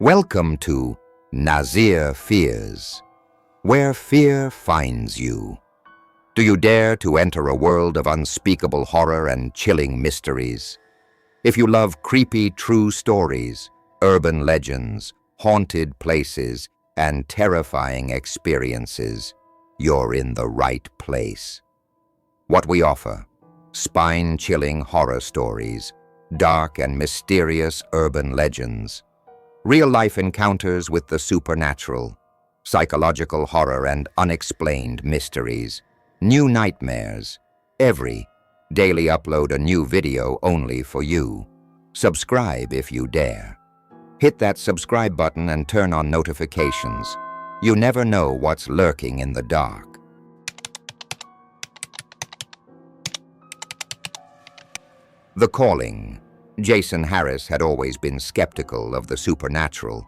Welcome to Nazir Fears, where fear finds you. Do you dare to enter a world of unspeakable horror and chilling mysteries? If you love creepy true stories, urban legends, haunted places, and terrifying experiences, you're in the right place. What we offer: spine-chilling horror stories, dark and mysterious urban legends, real-life encounters with the supernatural, psychological horror and unexplained mysteries, new nightmares. Every daily upload a new video only for you. Subscribe if you dare. Hit that subscribe button and turn on notifications. You never know what's lurking in the dark. The Calling. Jason Harris had always been skeptical of the supernatural.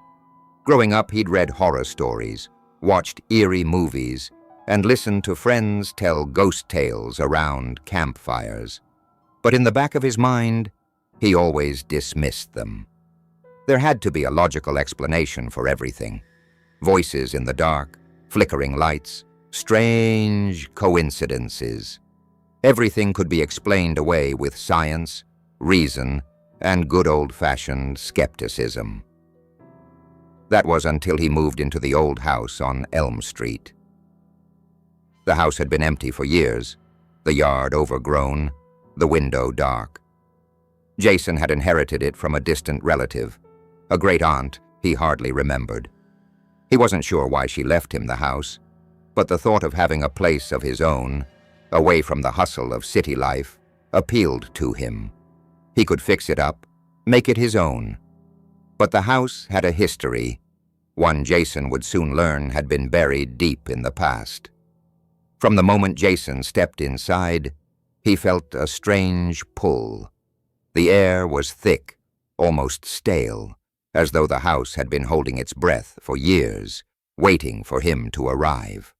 Growing up, he'd read horror stories, watched eerie movies, and listened to friends tell ghost tales around campfires. But in the back of his mind, he always dismissed them. There had to be a logical explanation for everything. Voices in the dark, flickering lights, strange coincidences. Everything could be explained away with science, reason, and good old-fashioned skepticism. That was until he moved into the old house on Elm Street. The house had been empty for years, the yard overgrown, the window dark. Jason had inherited it from a distant relative, a great-aunt he hardly remembered. He wasn't sure why she left him the house, but the thought of having a place of his own, away from the hustle of city life, appealed to him. He could fix it up, make it his own. But the house had a history, one Jason would soon learn had been buried deep in the past. From the moment Jason stepped inside, he felt a strange pull. The air was thick, almost stale, as though the house had been holding its breath for years, waiting for him to arrive.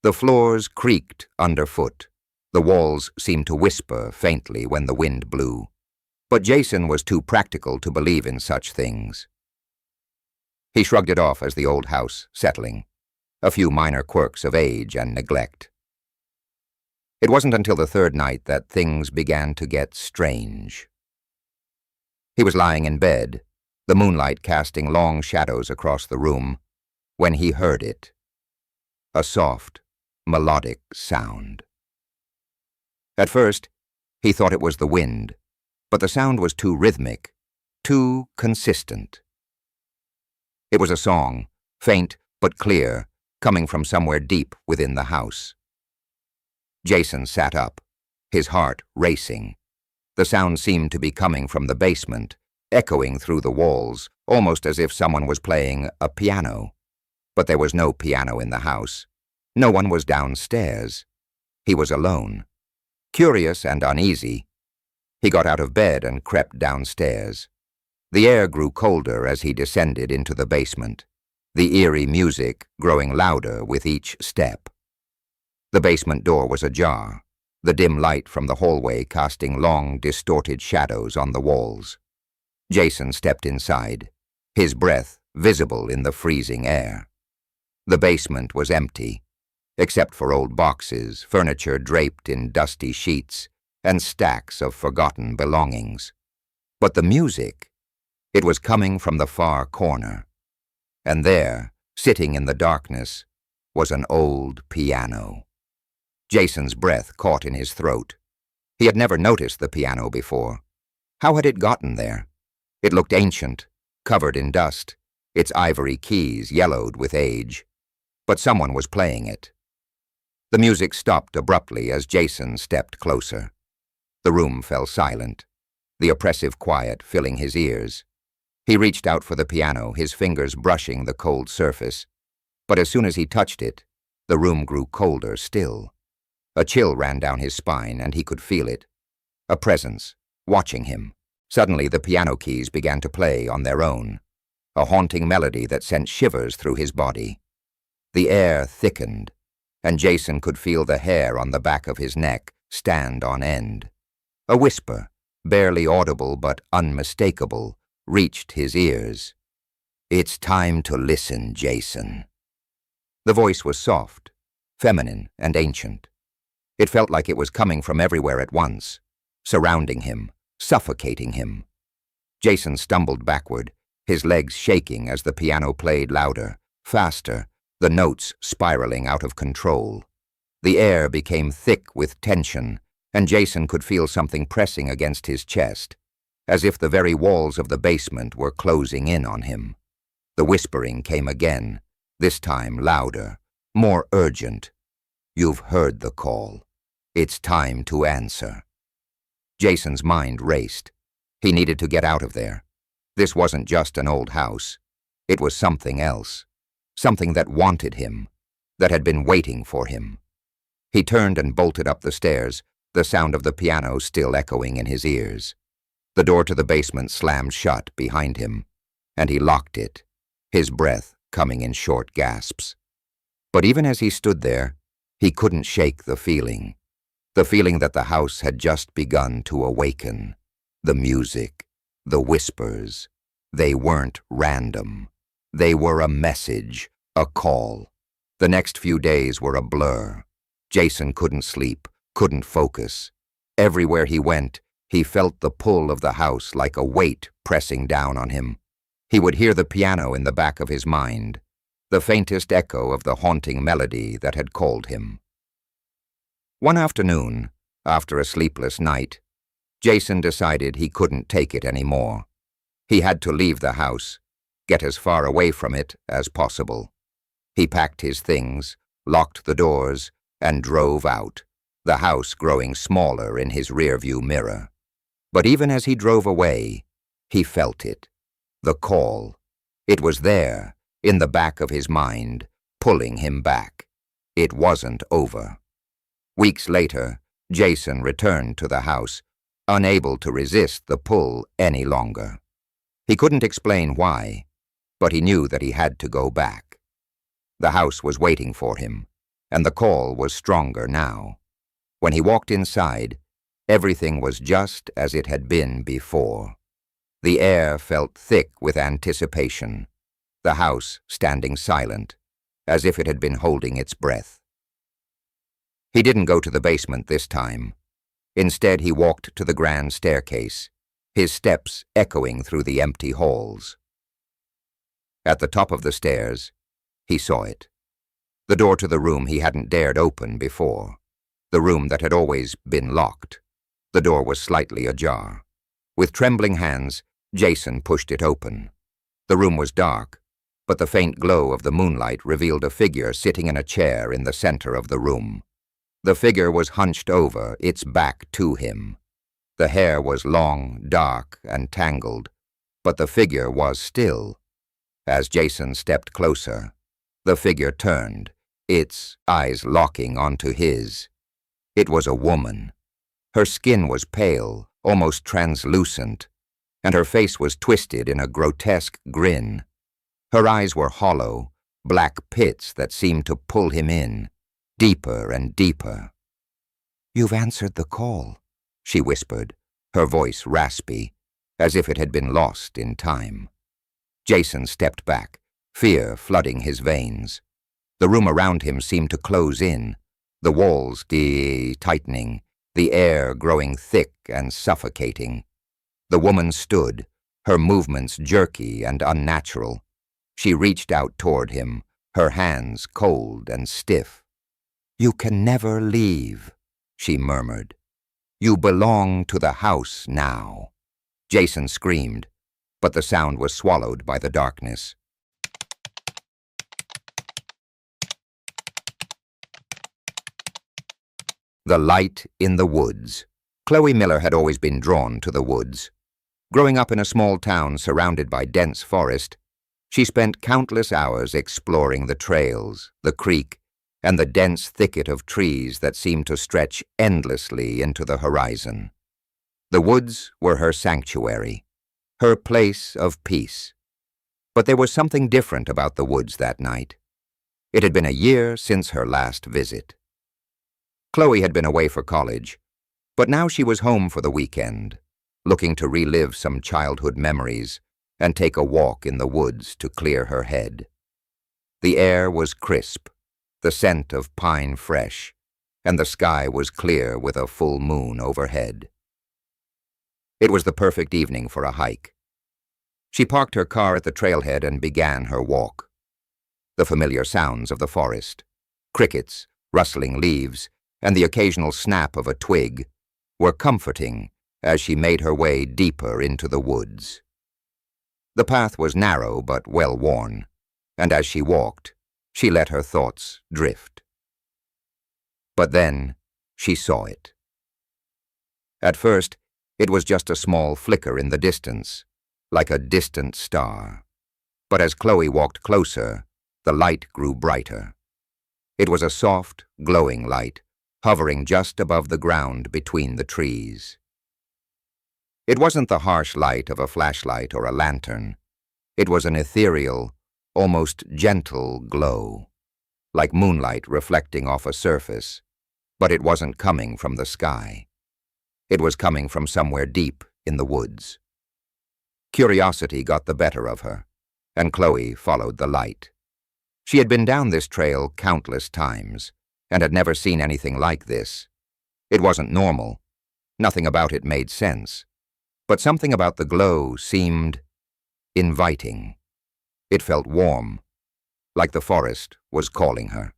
The floors creaked underfoot. The walls seemed to whisper faintly when the wind blew. But Jason was too practical to believe in such things. He shrugged it off as the old house settling, a few minor quirks of age and neglect. It wasn't until the third night that things began to get strange. He was lying in bed, the moonlight casting long shadows across the room, when he heard it. A soft, melodic sound. At first, he thought it was the wind, but the sound was too rhythmic, too consistent. It was a song, faint but clear, coming from somewhere deep within the house. Jason sat up, his heart racing. The sound seemed to be coming from the basement, echoing through the walls, almost as if someone was playing a piano. But there was no piano in the house. No one was downstairs. He was alone. Curious and uneasy, he got out of bed and crept downstairs. The air grew colder as he descended into the basement, the eerie music growing louder with each step. The basement door was ajar, the dim light from the hallway casting long, distorted shadows on the walls. Jason stepped inside, his breath visible in the freezing air. The basement was empty, except for old boxes, furniture draped in dusty sheets, and stacks of forgotten belongings. But the music, it was coming from the far corner. And there, sitting in the darkness, was an old piano. Jason's breath caught in his throat. He had never noticed the piano before. How had it gotten there? It looked ancient, covered in dust, its ivory keys yellowed with age. But someone was playing it. The music stopped abruptly as Jason stepped closer. The room fell silent, the oppressive quiet filling his ears. He reached out for the piano, his fingers brushing the cold surface. But as soon as he touched it, the room grew colder still. A chill ran down his spine, and he could feel it. A presence, watching him. Suddenly the piano keys began to play on their own, a haunting melody that sent shivers through his body. The air thickened, and Jason could feel the hair on the back of his neck stand on end. A whisper, barely audible but unmistakable, reached his ears. It's time to listen, Jason. The voice was soft, feminine, and ancient. It felt like it was coming from everywhere at once, surrounding him, suffocating him. Jason stumbled backward, his legs shaking as the piano played louder, faster, the notes spiraling out of control. The air became thick with tension, and Jason could feel something pressing against his chest, as if the very walls of the basement were closing in on him. The whispering came again, this time louder, more urgent. You've heard the call. It's time to answer. Jason's mind raced. He needed to get out of there. This wasn't just an old house. It was something else. Something that wanted him, that had been waiting for him. He turned and bolted up the stairs, the sound of the piano still echoing in his ears. The door to the basement slammed shut behind him, and he locked it, his breath coming in short gasps. But even as he stood there, he couldn't shake the feeling that the house had just begun to awaken. The music, the whispers, they weren't random. They were a message, a call. The next few days were a blur. Jason couldn't sleep, couldn't focus. Everywhere he went, he felt the pull of the house like a weight pressing down on him. He would hear the piano in the back of his mind, the faintest echo of the haunting melody that had called him. One afternoon, after a sleepless night, Jason decided he couldn't take it anymore. He had to leave the house, get as far away from it as possible. He packed his things, locked the doors, and drove out, the house growing smaller in his rearview mirror. But even as he drove away, he felt it. The call. It was there, in the back of his mind, pulling him back. It wasn't over. Weeks later, Jason returned to the house, unable to resist the pull any longer. He couldn't explain why, but he knew that he had to go back. The house was waiting for him, and the call was stronger now. When he walked inside, everything was just as it had been before. The air felt thick with anticipation, the house standing silent, as if it had been holding its breath. He didn't go to the basement this time. Instead, he walked to the grand staircase, his steps echoing through the empty halls. At the top of the stairs, he saw it. The door to the room he hadn't dared open before. The room that had always been locked. The door was slightly ajar. With trembling hands, Jason pushed it open. The room was dark, but the faint glow of the moonlight revealed a figure sitting in a chair in the center of the room. The figure was hunched over, its back to him. The hair was long, dark, and tangled, but the figure was still. As Jason stepped closer, the figure turned, its eyes locking onto his. It was a woman. Her skin was pale, almost translucent, and her face was twisted in a grotesque grin. Her eyes were hollow, black pits that seemed to pull him in, deeper and deeper. "You've answered the call," she whispered, her voice raspy, as if it had been lost in time. Jason stepped back, fear flooding his veins. The room around him seemed to close in, the walls tightening, the air growing thick and suffocating. The woman stood, her movements jerky and unnatural. She reached out toward him, her hands cold and stiff. "You can never leave," she murmured. "You belong to the house now." Jason screamed, but the sound was swallowed by the darkness. The light in the woods. Chloe Miller had always been drawn to the woods. Growing up in a small town surrounded by dense forest, she spent countless hours exploring the trails, the creek, and the dense thicket of trees that seemed to stretch endlessly into the horizon. The woods were her sanctuary, her place of peace. But there was something different about the woods that night. It had been a year since her last visit. Chloe had been away for college, but now she was home for the weekend, looking to relive some childhood memories, and take a walk in the woods to clear her head. The air was crisp, the scent of pine fresh, and the sky was clear with a full moon overhead. It was the perfect evening for a hike. She parked her car at the trailhead and began her walk. The familiar sounds of the forest, crickets, rustling leaves, and the occasional snap of a twig were comforting as she made her way deeper into the woods. The path was narrow but well-worn, and as she walked, she let her thoughts drift. But then she saw it. At first, it was just a small flicker in the distance, like a distant star. But as Chloe walked closer, the light grew brighter. It was a soft, glowing light, hovering just above the ground between the trees. It wasn't the harsh light of a flashlight or a lantern. It was an ethereal, almost gentle glow, like moonlight reflecting off a surface, but it wasn't coming from the sky. It was coming from somewhere deep in the woods. Curiosity got the better of her, and Chloe followed the light. She had been down this trail countless times, and had never seen anything like this. It wasn't normal. Nothing about it made sense. But something about the glow seemed inviting. It felt warm, like the forest was calling her.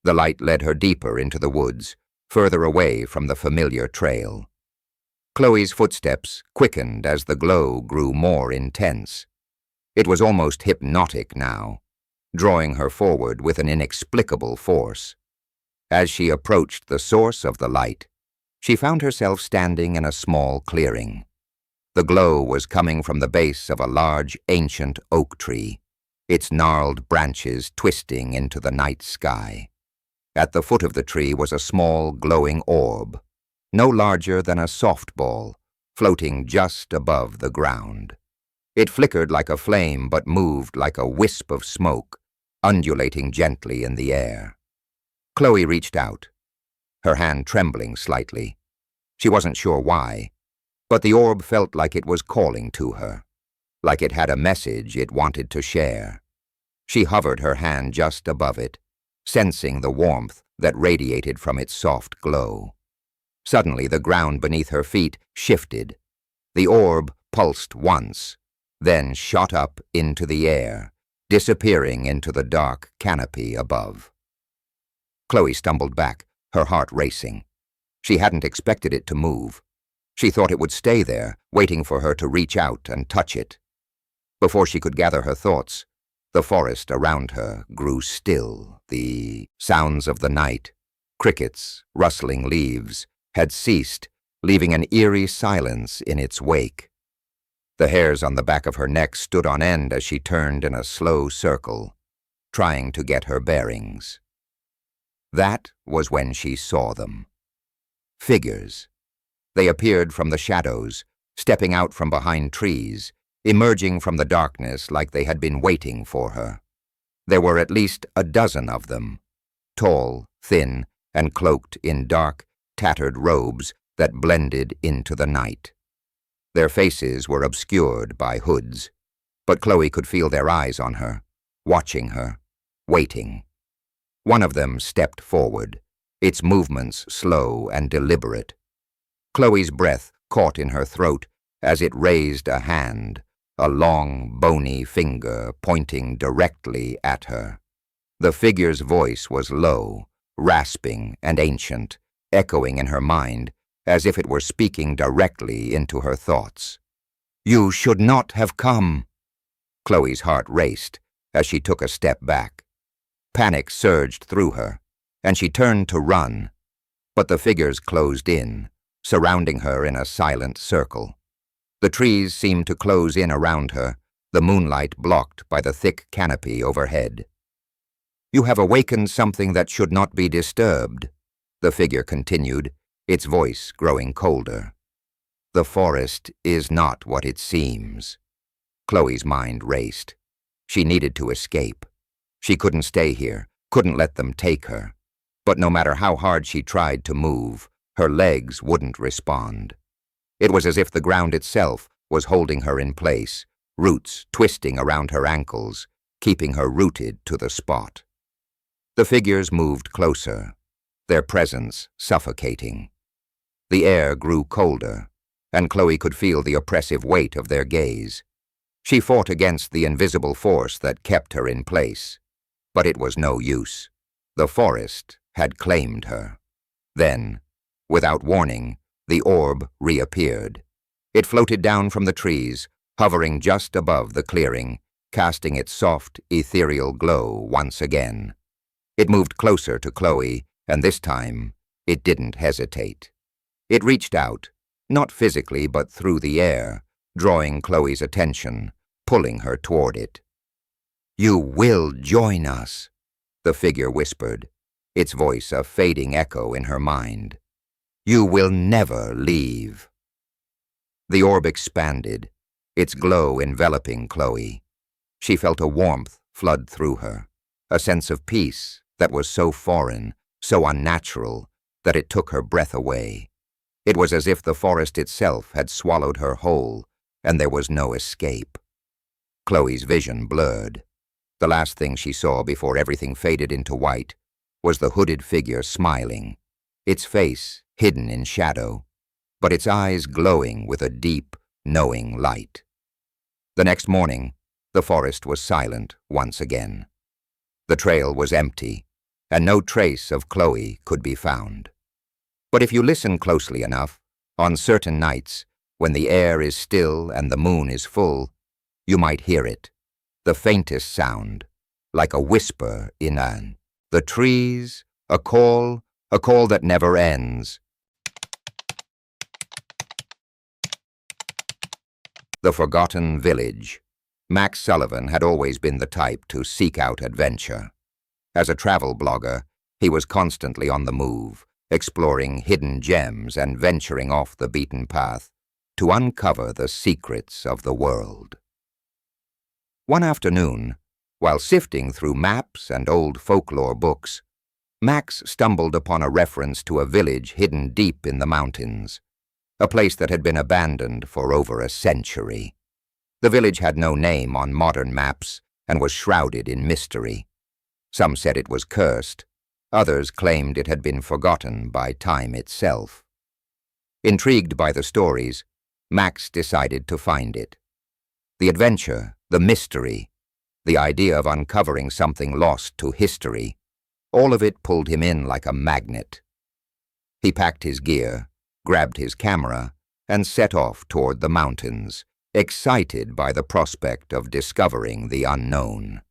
The light led her deeper into the woods, further away from the familiar trail. Chloe's footsteps quickened as the glow grew more intense. It was almost hypnotic now, drawing her forward with an inexplicable force. As she approached the source of the light, she found herself standing in a small clearing. The glow was coming from the base of a large, ancient oak tree, its gnarled branches twisting into the night sky. At the foot of the tree was a small, glowing orb, no larger than a softball, floating just above the ground. It flickered like a flame but moved like a wisp of smoke, undulating gently in the air. Chloe reached out, her hand trembling slightly. She wasn't sure why, but the orb felt like it was calling to her, like it had a message it wanted to share. She hovered her hand just above it, sensing the warmth that radiated from its soft glow. Suddenly, the ground beneath her feet shifted. The orb pulsed once, then shot up into the air, disappearing into the dark canopy above. Chloe stumbled back, her heart racing. She hadn't expected it to move. She thought it would stay there, waiting for her to reach out and touch it. Before she could gather her thoughts, the forest around her grew still. The sounds of the night, crickets, rustling leaves, had ceased, leaving an eerie silence in its wake. The hairs on the back of her neck stood on end as she turned in a slow circle, trying to get her bearings. That was when she saw them. Figures. They appeared from the shadows, stepping out from behind trees, emerging from the darkness like they had been waiting for her. There were at least a dozen of them, tall, thin, and cloaked in dark, tattered robes that blended into the night. Their faces were obscured by hoods, but Chloe could feel their eyes on her, watching her, waiting. One of them stepped forward, its movements slow and deliberate. Chloe's breath caught in her throat as it raised a hand, a long, bony finger pointing directly at her. The figure's voice was low, rasping and ancient, echoing in her mind as if it were speaking directly into her thoughts. "You should not have come." Chloe's heart raced as she took a step back. Panic surged through her, and she turned to run, but the figures closed in, surrounding her in a silent circle. The trees seemed to close in around her, the moonlight blocked by the thick canopy overhead. "You have awakened something that should not be disturbed," the figure continued, its voice growing colder. "The forest is not what it seems." Chloe's mind raced. She needed to escape. She couldn't stay here, couldn't let them take her. But no matter how hard she tried to move, her legs wouldn't respond. It was as if the ground itself was holding her in place, roots twisting around her ankles, keeping her rooted to the spot. The figures moved closer, their presence suffocating. The air grew colder, and Chloe could feel the oppressive weight of their gaze. She fought against the invisible force that kept her in place, but it was no use. The forest had claimed her. Then, without warning, the orb reappeared. It floated down from the trees, hovering just above the clearing, casting its soft, ethereal glow once again. It moved closer to Chloe, and this time, it didn't hesitate. It reached out, not physically but through the air, drawing Chloe's attention, pulling her toward it. "You will join us," the figure whispered, its voice a fading echo in her mind. "You will never leave." The orb expanded, its glow enveloping Chloe. She felt a warmth flood through her, a sense of peace that was so foreign, so unnatural, that it took her breath away. It was as if the forest itself had swallowed her whole, and there was no escape. Chloe's vision blurred. The last thing she saw before everything faded into white was the hooded figure smiling, its face hidden in shadow, but its eyes glowing with a deep, knowing light. The next morning, the forest was silent once again. The trail was empty, and no trace of Chloe could be found. But if you listen closely enough, on certain nights, when the air is still and the moon is full, you might hear it, the faintest sound, like a whisper in the trees, a call that never ends. The Forgotten Village. Max Sullivan had always been the type to seek out adventure. As a travel blogger, he was constantly on the move, exploring hidden gems and venturing off the beaten path to uncover the secrets of the world. One afternoon, while sifting through maps and old folklore books, Max stumbled upon a reference to a village hidden deep in the mountains, a place that had been abandoned for over a century. The village had no name on modern maps and was shrouded in mystery. Some said it was cursed. Others claimed it had been forgotten by time itself. Intrigued by the stories, Max decided to find it. The adventure, the mystery, the idea of uncovering something lost to history, all of it pulled him in like a magnet. He packed his gear, grabbed his camera, and set off toward the mountains, excited by the prospect of discovering the unknown.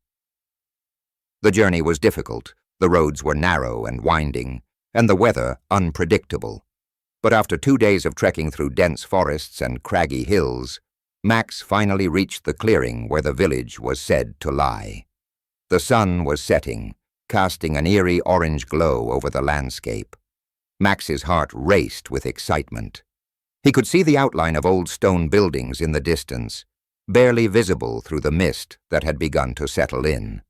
The journey was difficult. The roads were narrow and winding, and the weather unpredictable. But after 2 days of trekking through dense forests and craggy hills, Max finally reached the clearing where the village was said to lie. The sun was setting, casting an eerie orange glow over the landscape. Max's heart raced with excitement. He could see the outline of old stone buildings in the distance, barely visible through the mist that had begun to settle in.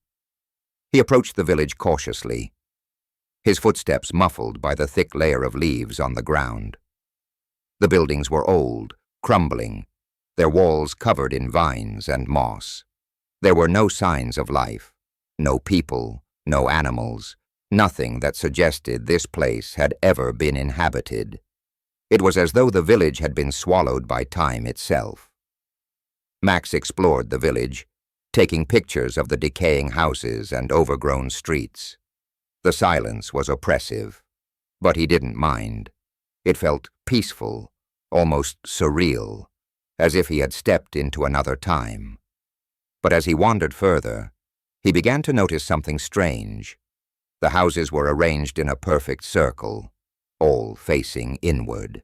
He approached the village cautiously, his footsteps muffled by the thick layer of leaves on the ground. The buildings were old, crumbling, their walls covered in vines and moss. There were no signs of life, no people, no animals, nothing that suggested this place had ever been inhabited. It was as though the village had been swallowed by time itself. Max explored the village, taking pictures of the decaying houses and overgrown streets. The silence was oppressive, but he didn't mind. It felt peaceful, almost surreal, as if he had stepped into another time. But as he wandered further, he began to notice something strange. The houses were arranged in a perfect circle, all facing inward.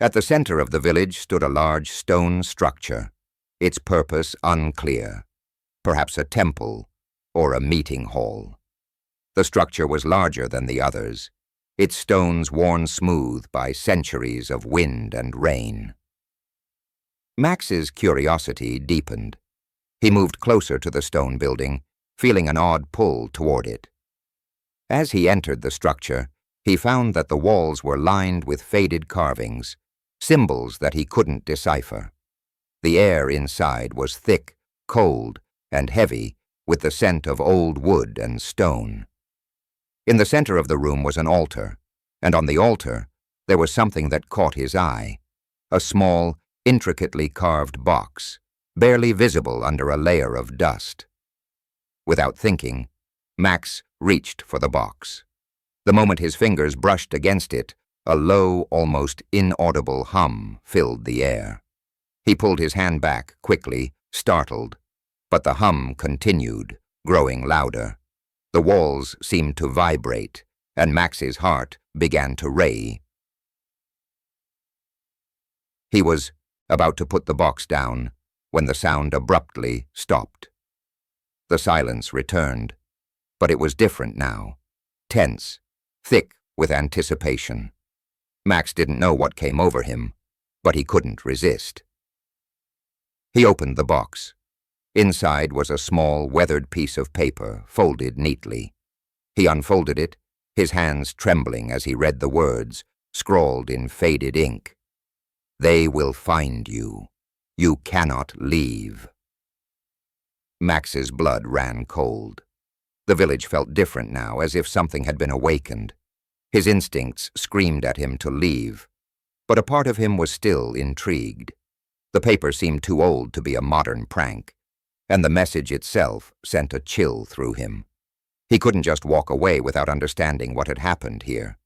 At the center of the village stood a large stone structure, its purpose unclear, perhaps a temple or a meeting hall. The structure was larger than the others, its stones worn smooth by centuries of wind and rain. Max's curiosity deepened. He moved closer to the stone building, feeling an odd pull toward it. As he entered the structure, he found that the walls were lined with faded carvings, symbols that he couldn't decipher. The air inside was thick, cold, and heavy, with the scent of old wood and stone. In the center of the room was an altar, and on the altar there was something that caught his eye, a small, intricately carved box, barely visible under a layer of dust. Without thinking, Max reached for the box. The moment his fingers brushed against it, a low, almost inaudible hum filled the air. He pulled his hand back quickly, startled, but the hum continued, growing louder. The walls seemed to vibrate, and Max's heart began to ray. He was about to put the box down when the sound abruptly stopped. The silence returned, but it was different now, tense, thick with anticipation. Max didn't know what came over him, but he couldn't resist. He opened the box. Inside was a small, weathered piece of paper, folded neatly. He unfolded it, his hands trembling as he read the words, scrawled in faded ink. "They will find you. You cannot leave." Max's blood ran cold. The village felt different now, as if something had been awakened. His instincts screamed at him to leave, but a part of him was still intrigued. The paper seemed too old to be a modern prank, and the message itself sent a chill through him. He couldn't just walk away without understanding what had happened here.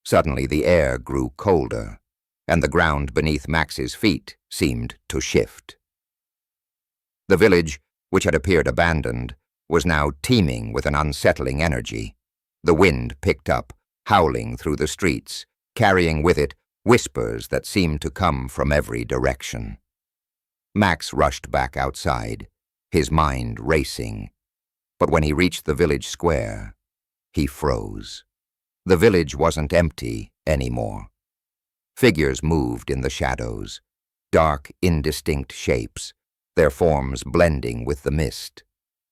Suddenly the air grew colder, and the ground beneath Max's feet seemed to shift. The village, which had appeared abandoned, was now teeming with an unsettling energy. The wind picked up, howling through the streets, carrying with it whispers that seemed to come from every direction. Max rushed back outside, his mind racing. But when he reached the village square, he froze. The village wasn't empty anymore. Figures moved in the shadows, dark, indistinct shapes, their forms blending with the mist.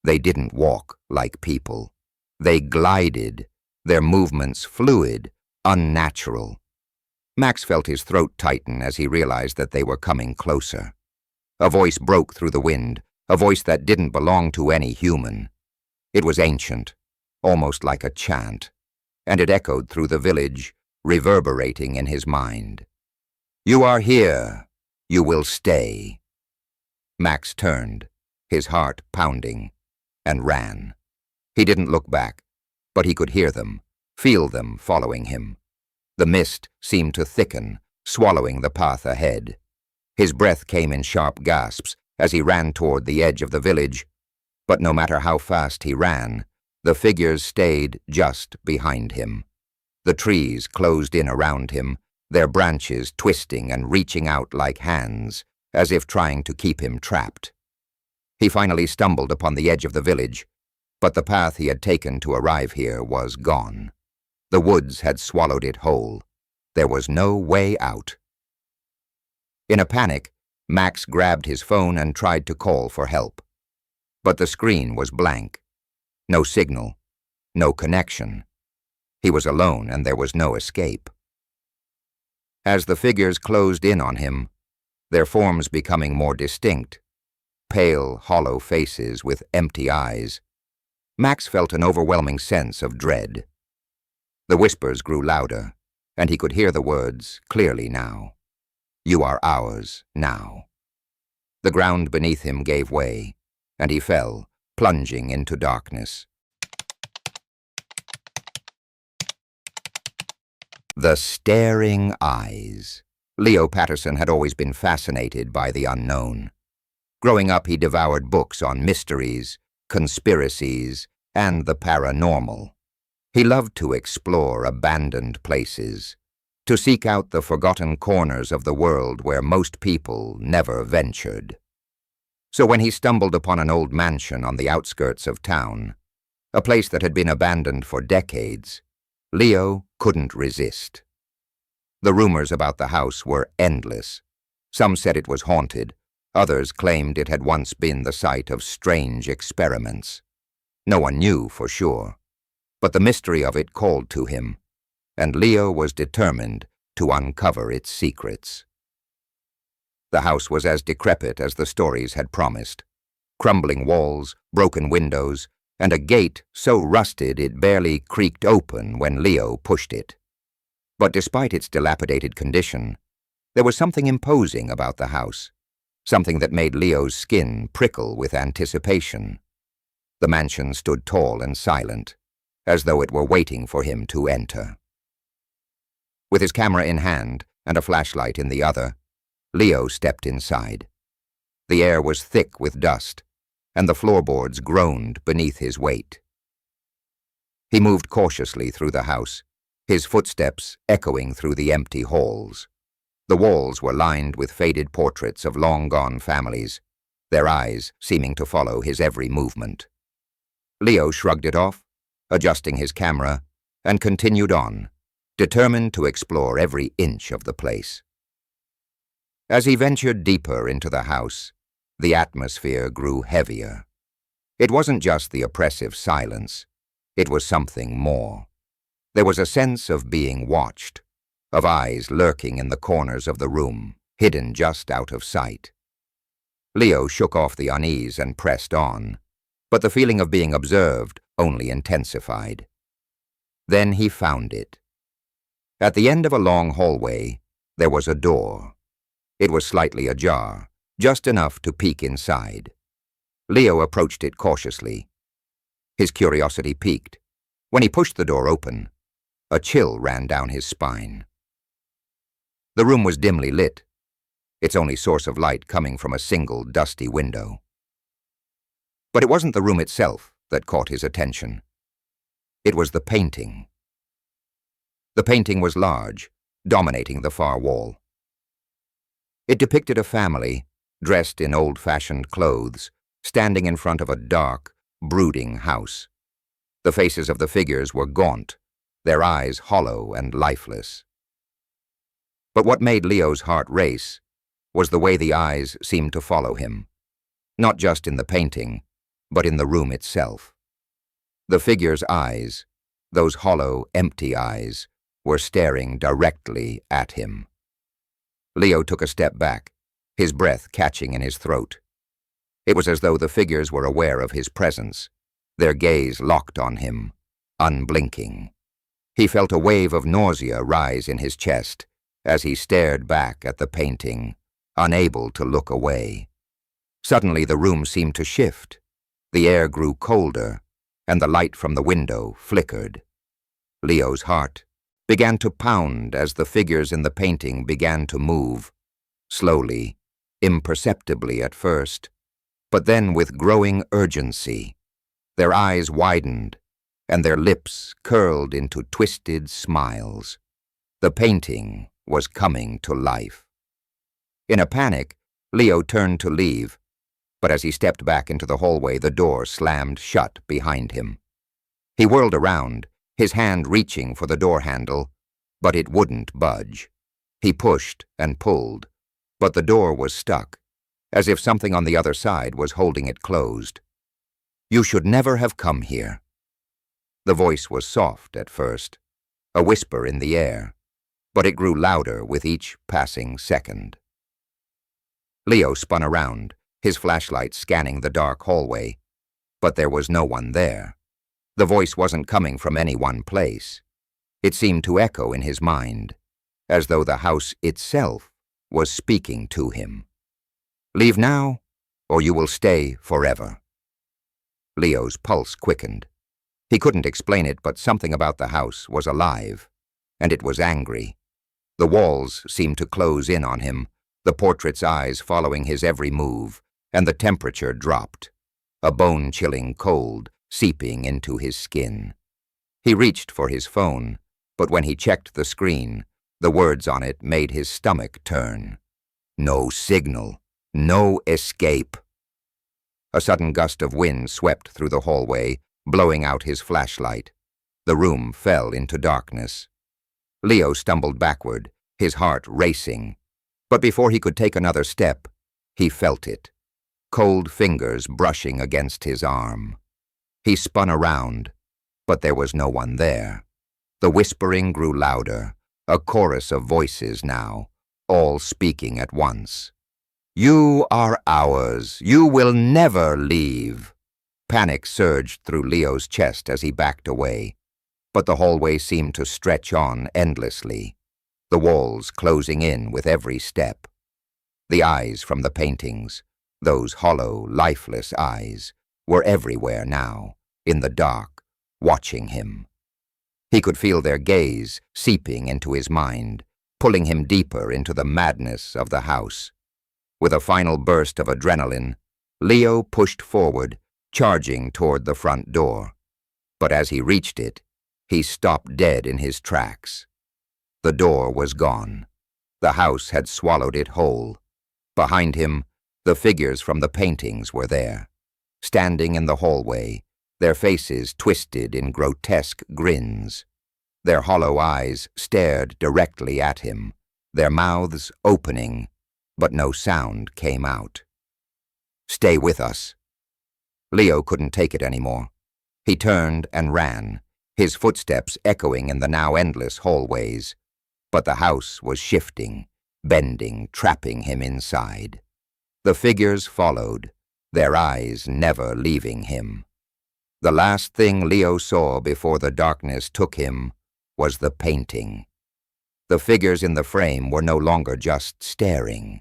They didn't walk like people. They glided, their movements fluid, unnatural. Max felt his throat tighten as he realized that they were coming closer. A voice broke through the wind, a voice that didn't belong to any human. It was ancient, almost like a chant, and it echoed through the village, reverberating in his mind. "You are here. You will stay." Max turned, his heart pounding, and ran. He didn't look back, but he could hear them, feel them following him. The mist seemed to thicken, swallowing the path ahead. His breath came in sharp gasps as he ran toward the edge of the village, but no matter how fast he ran, the figures stayed just behind him. The trees closed in around him, their branches twisting and reaching out like hands, as if trying to keep him trapped. He finally stumbled upon the edge of the village, but the path he had taken to arrive here was gone. The woods had swallowed it whole. There was no way out. In a panic, Max grabbed his phone and tried to call for help. But the screen was blank. No signal, no connection. He was alone and there was no escape. As the figures closed in on him, their forms becoming more distinct, pale, hollow faces with empty eyes, Max felt an overwhelming sense of dread. The whispers grew louder, and he could hear the words clearly now. "You are ours now." The ground beneath him gave way, and he fell, plunging into darkness. The staring eyes. Leo Patterson had always been fascinated by the unknown. Growing up, he devoured books on mysteries, conspiracies, and the paranormal. He loved to explore abandoned places, to seek out the forgotten corners of the world where most people never ventured. So when he stumbled upon an old mansion on the outskirts of town, a place that had been abandoned for decades, Leo couldn't resist. The rumors about the house were endless. Some said it was haunted, others claimed it had once been the site of strange experiments. No one knew for sure, but the mystery of it called to him, and Leo was determined to uncover its secrets. The house was as decrepit as the stories had promised. Crumbling walls, broken windows, and a gate so rusted it barely creaked open when Leo pushed it. But despite its dilapidated condition, there was something imposing about the house, something that made Leo's skin prickle with anticipation. The mansion stood tall and silent, as though it were waiting for him to enter. With his camera in hand and a flashlight in the other, Leo stepped inside. The air was thick with dust, and the floorboards groaned beneath his weight. He moved cautiously through the house, his footsteps echoing through the empty halls. The walls were lined with faded portraits of long-gone families, their eyes seeming to follow his every movement. Leo shrugged it off, adjusting his camera, and continued on, determined to explore every inch of the place. As he ventured deeper into the house, the atmosphere grew heavier. It wasn't just the oppressive silence, it was something more. There was a sense of being watched, of eyes lurking in the corners of the room, hidden just out of sight. Leo shook off the unease and pressed on, but the feeling of being observed only intensified. Then he found it. At the end of a long hallway, there was a door. It was slightly ajar, just enough to peek inside. Leo approached it cautiously. His curiosity piqued. When he pushed the door open, a chill ran down his spine. The room was dimly lit, its only source of light coming from a single dusty window. But it wasn't the room itself that caught his attention. It was the painting. The painting was large, dominating the far wall. It depicted a family, dressed in old-fashioned clothes, standing in front of a dark, brooding house. The faces of the figures were gaunt, their eyes hollow and lifeless. But what made Leo's heart race was the way the eyes seemed to follow him, not just in the painting, but in the room itself. The figures' eyes, those hollow, empty eyes, were staring directly at him. Leo took a step back, his breath catching in his throat. It was as though the figures were aware of his presence, their gaze locked on him, unblinking. He felt a wave of nausea rise in his chest as he stared back at the painting, unable to look away. Suddenly the room seemed to shift. The air grew colder, and the light from the window flickered. Leo's heart began to pound as the figures in the painting began to move, slowly, imperceptibly at first, but then with growing urgency. Their eyes widened, and their lips curled into twisted smiles. The painting was coming to life. In a panic, Leo turned to leave, but as he stepped back into the hallway, the door slammed shut behind him. He whirled around, his hand reaching for the door handle, but it wouldn't budge. He pushed and pulled, but the door was stuck, as if something on the other side was holding it closed. "You should never have come here." The voice was soft at first, a whisper in the air, but it grew louder with each passing second. Leo spun around, his flashlight scanning the dark hallway, but there was no one there. The voice wasn't coming from any one place. It seemed to echo in his mind, as though the house itself was speaking to him. "Leave now, or you will stay forever." Leo's pulse quickened. He couldn't explain it, but something about the house was alive, and it was angry. The walls seemed to close in on him, the portrait's eyes following his every move, and the temperature dropped, a bone-chilling cold seeping into his skin. He reached for his phone, but when he checked the screen, the words on it made his stomach turn. No signal, no escape. A sudden gust of wind swept through the hallway, blowing out his flashlight. The room fell into darkness. Leo stumbled backward, his heart racing. But before he could take another step, he felt it, cold fingers brushing against his arm. He spun around, but there was no one there. The whispering grew louder, a chorus of voices now, all speaking at once. "You are ours. You will never leave." Panic surged through Leo's chest as he backed away, but the hallway seemed to stretch on endlessly, the walls closing in with every step. The eyes from the paintings, those hollow, lifeless eyes, were everywhere now, in the dark, watching him. He could feel their gaze seeping into his mind, pulling him deeper into the madness of the house. With a final burst of adrenaline, Leo pushed forward, charging toward the front door. But as he reached it, he stopped dead in his tracks. The door was gone. The house had swallowed it whole. Behind him, the figures from the paintings were there, standing in the hallway, their faces twisted in grotesque grins. Their hollow eyes stared directly at him, their mouths opening, but no sound came out. "Stay with us." Leo couldn't take it anymore. He turned and ran, his footsteps echoing in the now endless hallways. But the house was shifting, bending, trapping him inside. The figures followed, their eyes never leaving him. The last thing Leo saw before the darkness took him was the painting. The figures in the frame were no longer just staring.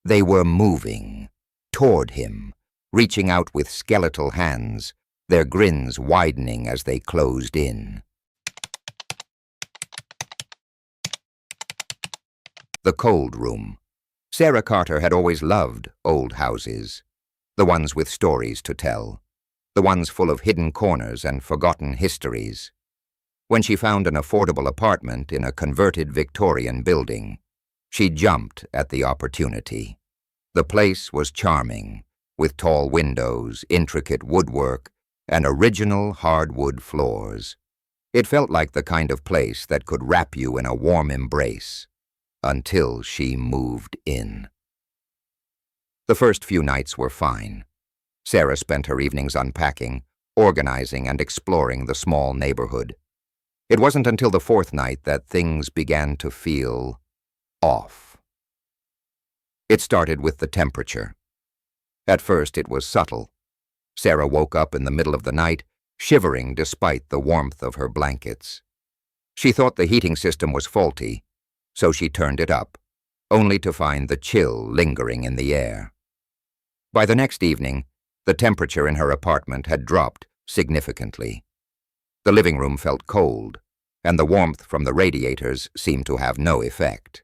They were moving toward him, reaching out with skeletal hands, their grins widening as they closed in. The cold room. Sarah Carter had always loved old houses, the ones with stories to tell, the ones full of hidden corners and forgotten histories. When she found an affordable apartment in a converted Victorian building, she jumped at the opportunity. The place was charming, with tall windows, intricate woodwork, and original hardwood floors. It felt like the kind of place that could wrap you in a warm embrace, until she moved in. The first few nights were fine. Sarah spent her evenings unpacking, organizing, and exploring the small neighborhood. It wasn't until the fourth night that things began to feel off. It started with the temperature. At first it was subtle. Sarah woke up in the middle of the night, shivering despite the warmth of her blankets. She thought the heating system was faulty, so she turned it up, only to find the chill lingering in the air. By the next evening, the temperature in her apartment had dropped significantly. The living room felt cold, and the warmth from the radiators seemed to have no effect.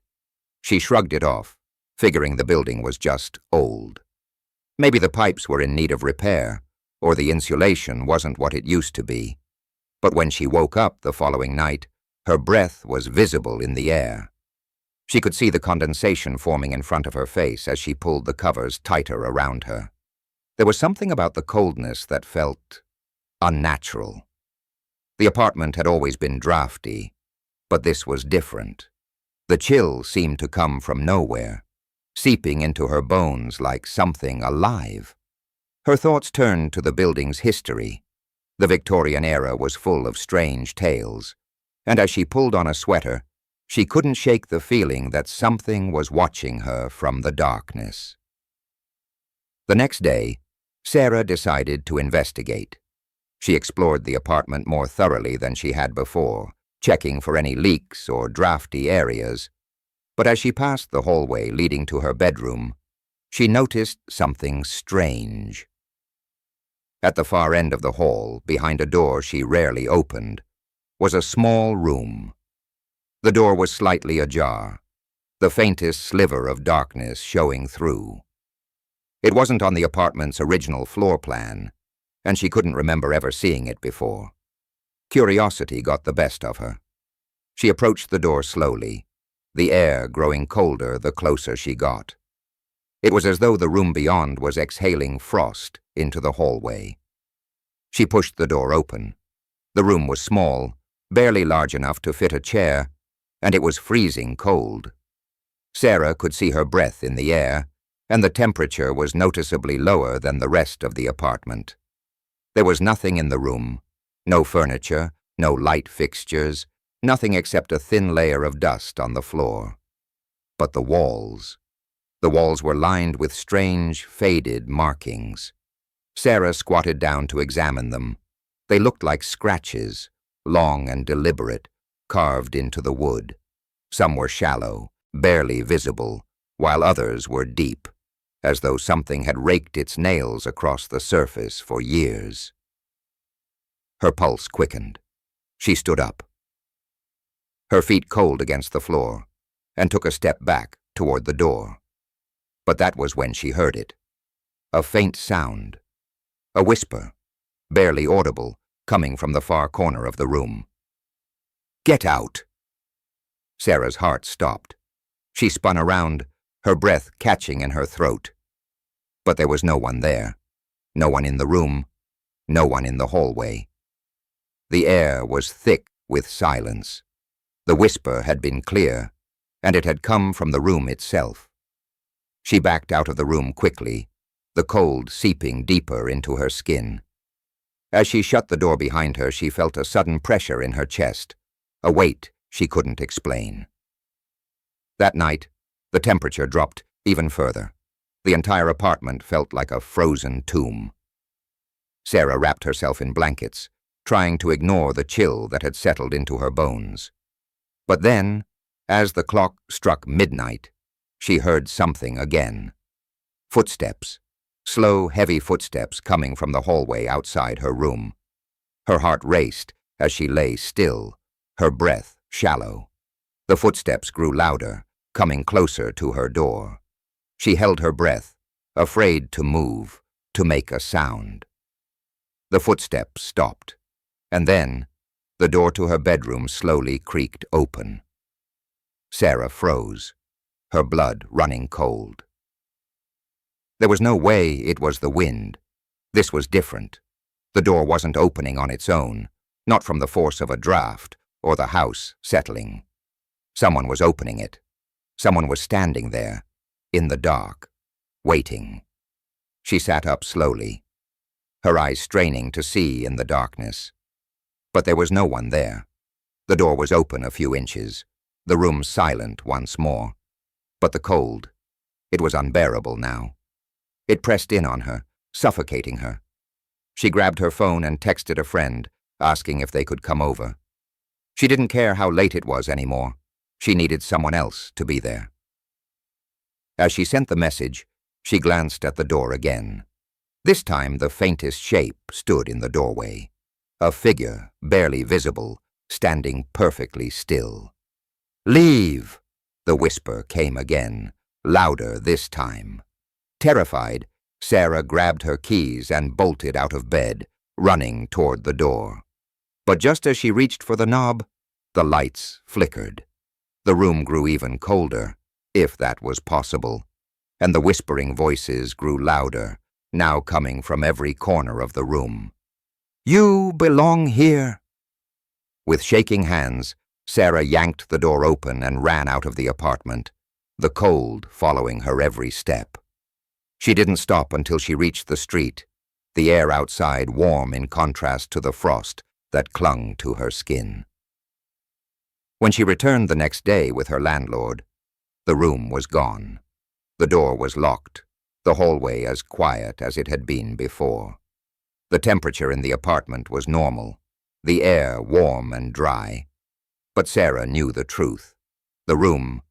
She shrugged it off, figuring the building was just old. Maybe the pipes were in need of repair, or the insulation wasn't what it used to be. But when she woke up the following night, her breath was visible in the air. She could see the condensation forming in front of her face as she pulled the covers tighter around her. There was something about the coldness that felt unnatural. The apartment had always been drafty, but this was different. The chill seemed to come from nowhere, seeping into her bones like something alive. Her thoughts turned to the building's history. The Victorian era was full of strange tales, and as she pulled on a sweater, she couldn't shake the feeling that something was watching her from the darkness. The next day, Sarah decided to investigate. She explored the apartment more thoroughly than she had before, checking for any leaks or drafty areas. But as she passed the hallway leading to her bedroom, she noticed something strange. At the far end of the hall, behind a door she rarely opened, was a small room. The door was slightly ajar, the faintest sliver of darkness showing through. It wasn't on the apartment's original floor plan, and she couldn't remember ever seeing it before. Curiosity got the best of her. She approached the door slowly, the air growing colder the closer she got. It was as though the room beyond was exhaling frost into the hallway. She pushed the door open. The room was small, barely large enough to fit a chair, and it was freezing cold. Sarah could see her breath in the air, and the temperature was noticeably lower than the rest of the apartment. There was nothing in the room, no furniture, no light fixtures, nothing except a thin layer of dust on the floor. But the walls The walls were lined with strange, faded markings. Sarah squatted down to examine them. They looked like scratches, long and deliberate, carved into the wood. Some were shallow, barely visible, while others were deep, as though something had raked its nails across the surface for years. Her pulse quickened. She stood up, her feet cold against the floor, and took a step back toward the door. But that was when she heard it. A faint sound. A whisper, barely audible, coming from the far corner of the room. "Get out!" Sarah's heart stopped. She spun around, her breath catching in her throat. But there was no one there. No one in the room. No one in the hallway. The air was thick with silence. The whisper had been clear, and it had come from the room itself. She backed out of the room quickly, the cold seeping deeper into her skin. As she shut the door behind her, she felt a sudden pressure in her chest, a weight she couldn't explain. That night, the temperature dropped even further. The entire apartment felt like a frozen tomb. Sarah wrapped herself in blankets, trying to ignore the chill that had settled into her bones. But then, as the clock struck midnight, she heard something again. Footsteps. Slow, heavy footsteps coming from the hallway outside her room. Her heart raced as she lay still, her breath shallow. The footsteps grew louder, coming closer to her door. She held her breath, afraid to move, to make a sound. The footsteps stopped, and then the door to her bedroom slowly creaked open. Sarah froze, her blood running cold. There was no way it was the wind. This was different. The door wasn't opening on its own, not from the force of a draft or the house settling. Someone was opening it. Someone was standing there, in the dark, waiting. She sat up slowly, her eyes straining to see in the darkness. But there was no one there. The door was open a few inches, the room silent once more. But the cold, it was unbearable now. It pressed in on her, suffocating her. She grabbed her phone and texted a friend, asking if they could come over. She didn't care how late it was anymore. She needed someone else to be there. As she sent the message, she glanced at the door again. This time the faintest shape stood in the doorway. A figure, barely visible, standing perfectly still. "Leave!" The whisper came again, louder this time. Terrified, Sarah grabbed her keys and bolted out of bed, running toward the door. But just as she reached for the knob, the lights flickered. The room grew even colder, if that was possible, and the whispering voices grew louder, now coming from every corner of the room. "You belong here!" With shaking hands, Sarah yanked the door open and ran out of the apartment, the cold following her every step. She didn't stop until she reached the street, the air outside warm in contrast to the frost that clung to her skin. When she returned the next day with her landlord, the room was gone. The door was locked, the hallway as quiet as it had been before. The temperature in the apartment was normal, the air warm and dry. But Sarah knew the truth. The room,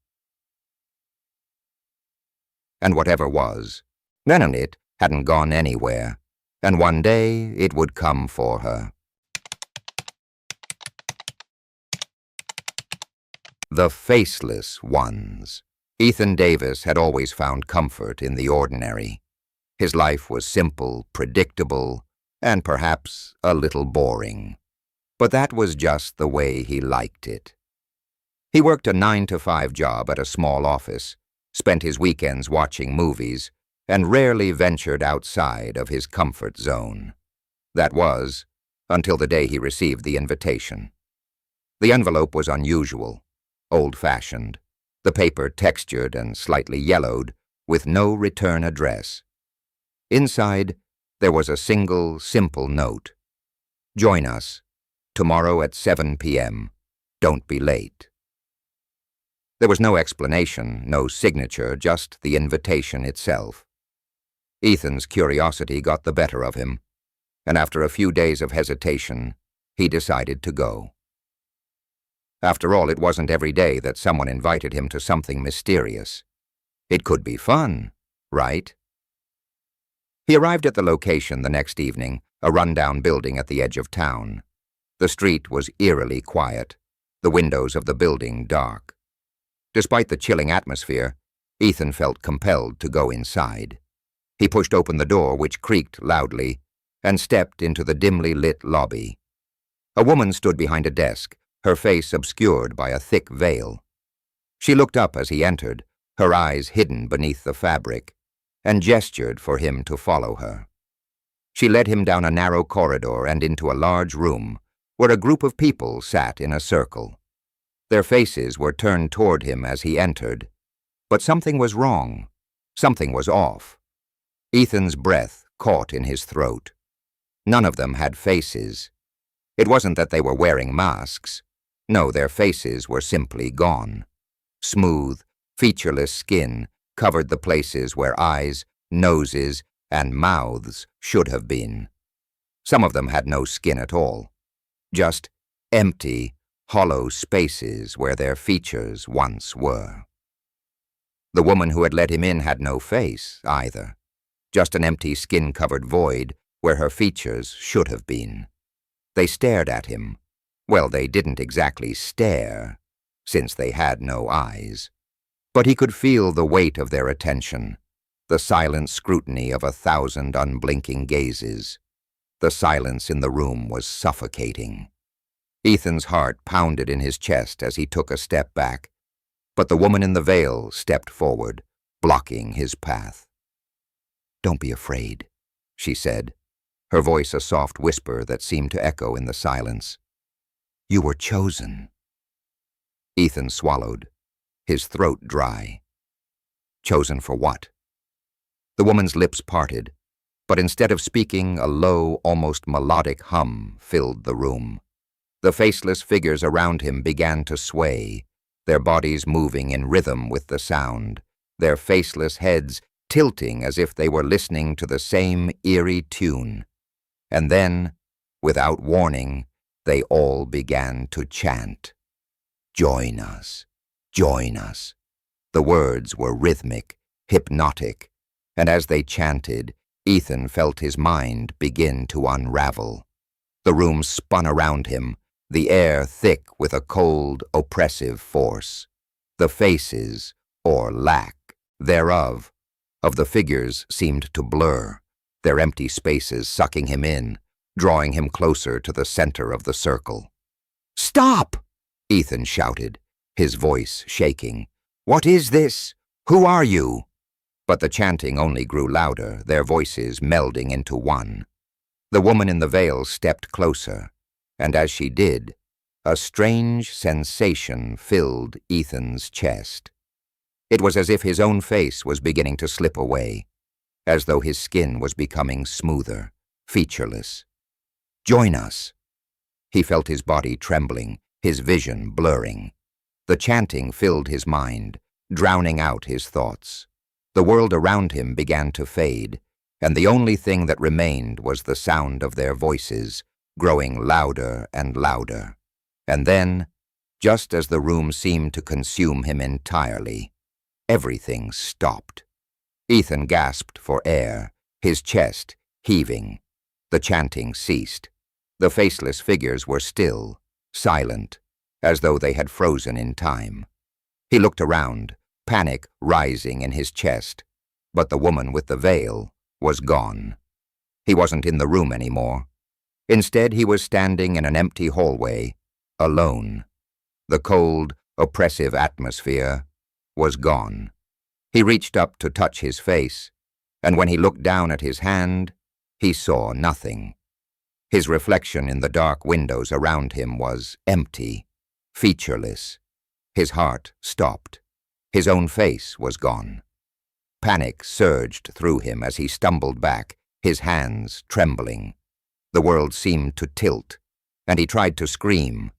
and whatever was, none of it hadn't gone anywhere, and one day it would come for her. The Faceless Ones. Ethan Davis had always found comfort in the ordinary. His life was simple, predictable, and perhaps a little boring. But that was just the way he liked it. He worked a 9-to-5 job at a small office, spent his weekends watching movies, and rarely ventured outside of his comfort zone. That was, until the day he received the invitation. The envelope was unusual, old-fashioned, the paper textured and slightly yellowed, with no return address. Inside, there was a single, simple note. "Join us. Tomorrow at 7 p.m. Don't be late." There was no explanation, no signature, just the invitation itself. Ethan's curiosity got the better of him, and after a few days of hesitation, he decided to go. After all, it wasn't every day that someone invited him to something mysterious. It could be fun, right? He arrived at the location the next evening, a rundown building at the edge of town. The street was eerily quiet, the windows of the building dark. Despite the chilling atmosphere, Ethan felt compelled to go inside. He pushed open the door, which creaked loudly, and stepped into the dimly lit lobby. A woman stood behind a desk, her face obscured by a thick veil. She looked up as he entered, her eyes hidden beneath the fabric, and gestured for him to follow her. She led him down a narrow corridor and into a large room, where a group of people sat in a circle. Their faces were turned toward him as he entered, but something was wrong. Something was off. Ethan's breath caught in his throat. None of them had faces. It wasn't that they were wearing masks. No, their faces were simply gone. Smooth, featureless skin covered the places where eyes, noses, and mouths should have been. Some of them had no skin at all. Just empty, hollow spaces where their features once were. The woman who had let him in had no face, either. Just an empty skin-covered void where her features should have been. They stared at him. Well, they didn't exactly stare, since they had no eyes. But he could feel the weight of their attention, the silent scrutiny of 1,000 unblinking gazes. The silence in the room was suffocating. Ethan's heart pounded in his chest as he took a step back, but the woman in the veil stepped forward, blocking his path. "Don't be afraid," she said, her voice a soft whisper that seemed to echo in the silence. "You were chosen." Ethan swallowed, his throat dry. Chosen for what? The woman's lips parted, but instead of speaking, a low, almost melodic hum filled the room. The faceless figures around him began to sway, their bodies moving in rhythm with the sound, their faceless heads tilting as if they were listening to the same eerie tune. And then, without warning, they all began to chant. "Join us, join us." The words were rhythmic, hypnotic, and as they chanted, Ethan felt his mind begin to unravel. The room spun around him, the air thick with a cold, oppressive force. The faces, or lack thereof, of the figures seemed to blur, their empty spaces sucking him in, drawing him closer to the center of the circle. "Stop!" Ethan shouted, his voice shaking. "What is this? Who are you?" But the chanting only grew louder, their voices melding into one. The woman in the veil stepped closer, and as she did, a strange sensation filled Ethan's chest. It was as if his own face was beginning to slip away, as though his skin was becoming smoother, featureless. "Join us." He felt his body trembling, his vision blurring. The chanting filled his mind, drowning out his thoughts. The world around him began to fade, and the only thing that remained was the sound of their voices, growing louder and louder. And then, just as the room seemed to consume him entirely, everything stopped. Ethan gasped for air, his chest heaving. The chanting ceased. The faceless figures were still, silent, as though they had frozen in time. He looked around, panic rising in his chest, but the woman with the veil was gone. He wasn't in the room anymore. Instead, he was standing in an empty hallway, alone. The cold, oppressive atmosphere was gone. He reached up to touch his face, and when he looked down at his hand, he saw nothing. His reflection in the dark windows around him was empty, featureless. His heart stopped. His own face was gone. Panic surged through him as he stumbled back, his hands trembling. The world seemed to tilt, and he tried to scream,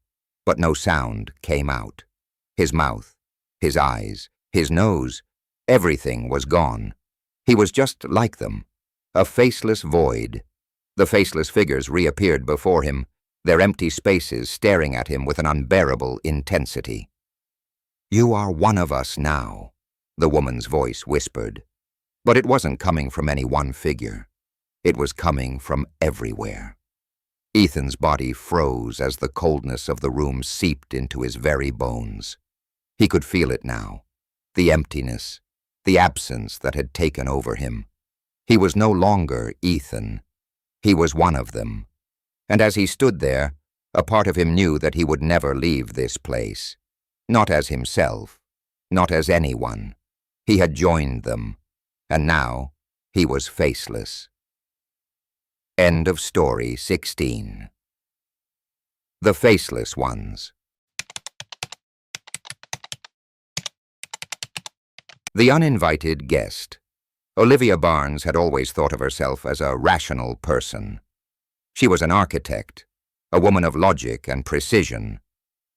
but no sound came out. His mouth, His eyes, his nose, everything was gone. He was just like them, a faceless void. The faceless figures reappeared before him, their empty spaces staring at him with an unbearable intensity. "You are one of us now," the woman's voice whispered. But it wasn't coming from any one figure. It was coming from everywhere. Ethan's body froze as the coldness of the room seeped into his very bones. He could feel it now, the emptiness, the absence that had taken over him. He was no longer Ethan. He was one of them. And as he stood there, a part of him knew that he would never leave this place. Not as himself, not as anyone. He had joined them, and now he was faceless. End of story 16. The Faceless Ones. The uninvited guest. Olivia Barnes had always thought of herself as a rational person. She was an architect, a woman of logic and precision,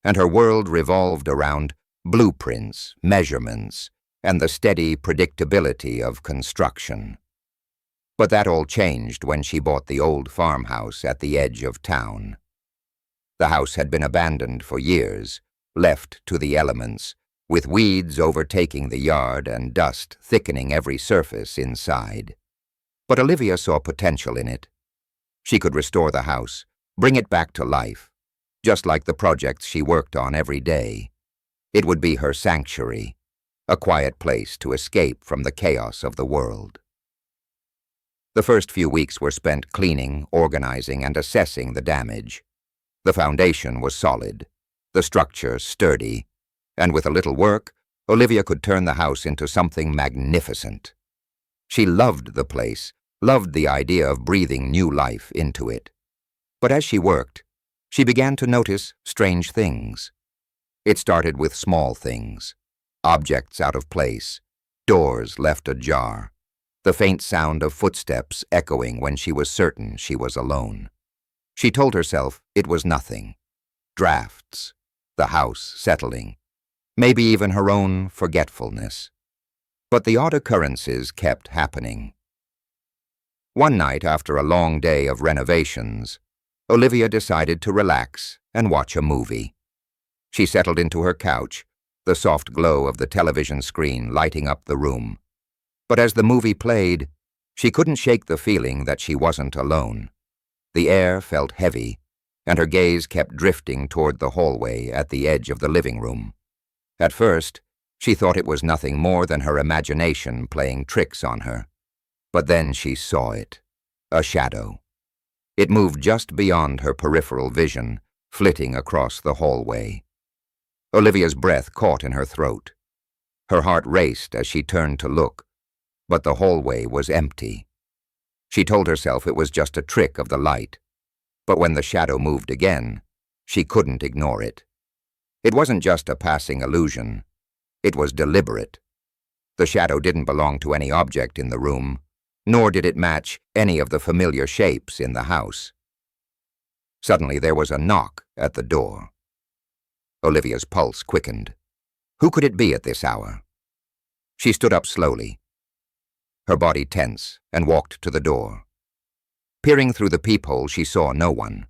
and her world revolved around blueprints, measurements, and the steady predictability of construction. But that all changed when she bought the old farmhouse at the edge of town. The house had been abandoned for years, left to the elements, with weeds overtaking the yard and dust thickening every surface inside. But Olivia saw potential in it. She could restore the house, bring it back to life, just like the projects she worked on every day. It would be her sanctuary, a quiet place to escape from the chaos of the world. The first few weeks were spent cleaning, organizing, and assessing the damage. The foundation was solid, the structure sturdy, and with a little work, Olivia could turn the house into something magnificent. She loved the place, loved the idea of breathing new life into it. But as she worked, she began to notice strange things. It started with small things, objects out of place, doors left ajar, the faint sound of footsteps echoing when she was certain she was alone. She told herself it was nothing. Drafts, the house settling, maybe even her own forgetfulness. But the odd occurrences kept happening. One night after a long day of renovations, Olivia decided to relax and watch a movie. She settled into her couch, the soft glow of the television screen lighting up the room. But as the movie played, she couldn't shake the feeling that she wasn't alone. The air felt heavy, and her gaze kept drifting toward the hallway at the edge of the living room. At first, she thought it was nothing more than her imagination playing tricks on her. But then she saw it, a shadow. It moved just beyond her peripheral vision, flitting across the hallway. Olivia's breath caught in her throat. Her heart raced as she turned to look, but the hallway was empty. She told herself it was just a trick of the light, but when the shadow moved again, she couldn't ignore it. It wasn't just a passing illusion. It was deliberate. The shadow didn't belong to any object in the room, nor did it match any of the familiar shapes in the house. Suddenly there was a knock at the door. Olivia's pulse quickened. Who could it be at this hour? She stood up slowly, her body tense, and walked to the door. Peering through the peephole, she saw no one.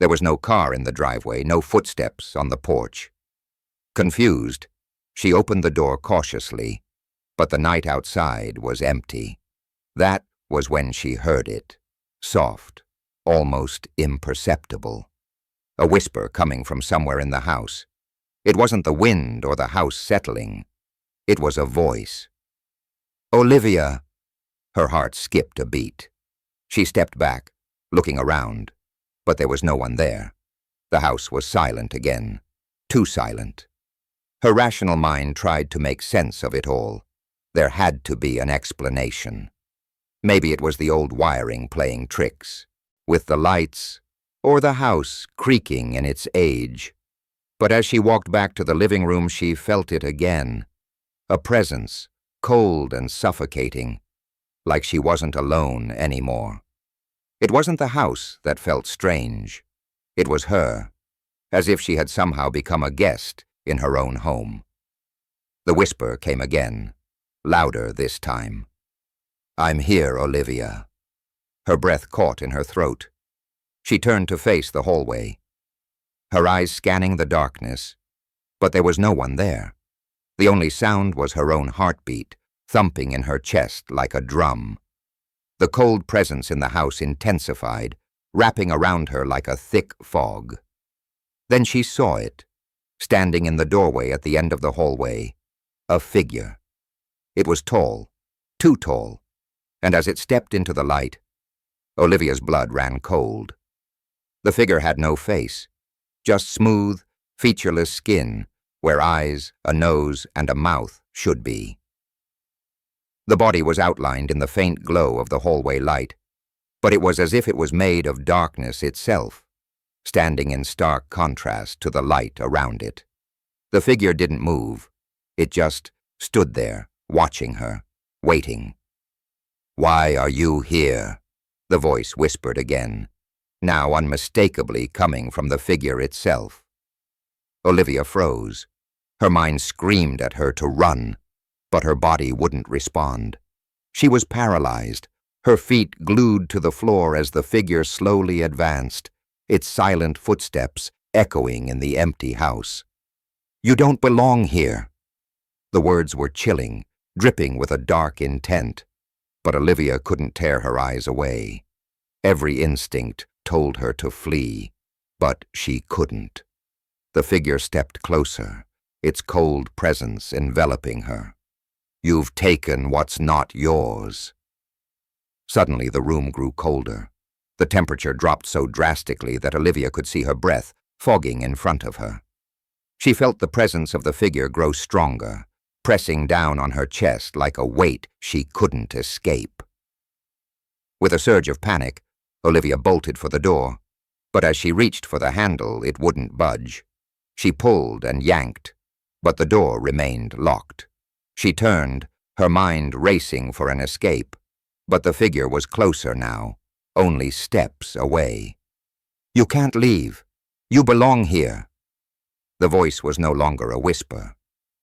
There was no car in the driveway, no footsteps on the porch. Confused, she opened the door cautiously, but the night outside was empty. That was when she heard it, soft, almost imperceptible. A whisper coming from somewhere in the house. It wasn't the wind or the house settling. It was a voice. "Olivia!" Her heart skipped a beat. She stepped back, looking around, but there was no one there. The house was silent again, too silent. Her rational mind tried to make sense of it all. There had to be an explanation. Maybe it was the old wiring playing tricks, with the lights, or the house creaking in its age. But as she walked back to the living room, she felt it again. A presence, cold and suffocating, like she wasn't alone anymore. It wasn't the house that felt strange. It was her, as if she had somehow become a guest in her own home. The whisper came again, louder this time. "I'm here, Olivia." Her breath caught in her throat. She turned to face the hallway, her eyes scanning the darkness, but there was no one there. The only sound was her own heartbeat, thumping in her chest like a drum. The cold presence in the house intensified, wrapping around her like a thick fog. Then she saw it, standing in the doorway at the end of the hallway, a figure. It was tall, too tall, and as it stepped into the light, Olivia's blood ran cold. The figure had no face, just smooth, featureless skin, where eyes, a nose, and a mouth should be. The body was outlined in the faint glow of the hallway light, but it was as if it was made of darkness itself, standing in stark contrast to the light around it. The figure didn't move. It just stood there, watching her, waiting. "Why are you here?" the voice whispered again, now unmistakably coming from the figure itself. Olivia froze. Her mind screamed at her to run, but her body wouldn't respond. She was paralyzed, her feet glued to the floor as the figure slowly advanced, its silent footsteps echoing in the empty house. "You don't belong here." The words were chilling, dripping with a dark intent, but Olivia couldn't tear her eyes away. Every instinct told her to flee, but she couldn't. The figure stepped closer, its cold presence enveloping her. "You've taken what's not yours." Suddenly the room grew colder. The temperature dropped so drastically that Olivia could see her breath fogging in front of her. She felt the presence of the figure grow stronger, pressing down on her chest like a weight she couldn't escape. With a surge of panic, Olivia bolted for the door, but as she reached for the handle, it wouldn't budge. She pulled and yanked, but the door remained locked. She turned, her mind racing for an escape, but the figure was closer now, only steps away. "You can't leave. You belong here." The voice was no longer a whisper.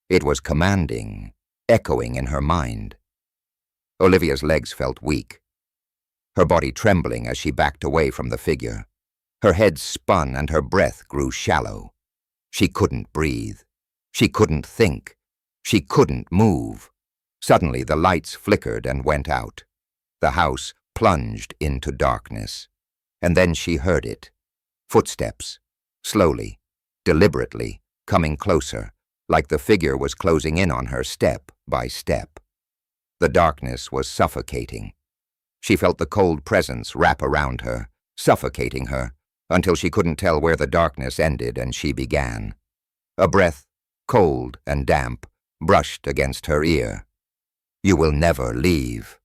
It was commanding, echoing in her mind. Olivia's legs felt weak, her body trembling as she backed away from the figure. Her head spun and her breath grew shallow. She couldn't breathe. She couldn't think. She couldn't move. Suddenly the lights flickered and went out. The house plunged into darkness. And then she heard it. Footsteps, slowly, deliberately, coming closer, like the figure was closing in on her step by step. The darkness was suffocating. She felt the cold presence wrap around her, suffocating her, until she couldn't tell where the darkness ended and she began. A breath, cold and damp, brushed against her ear. "You will never leave."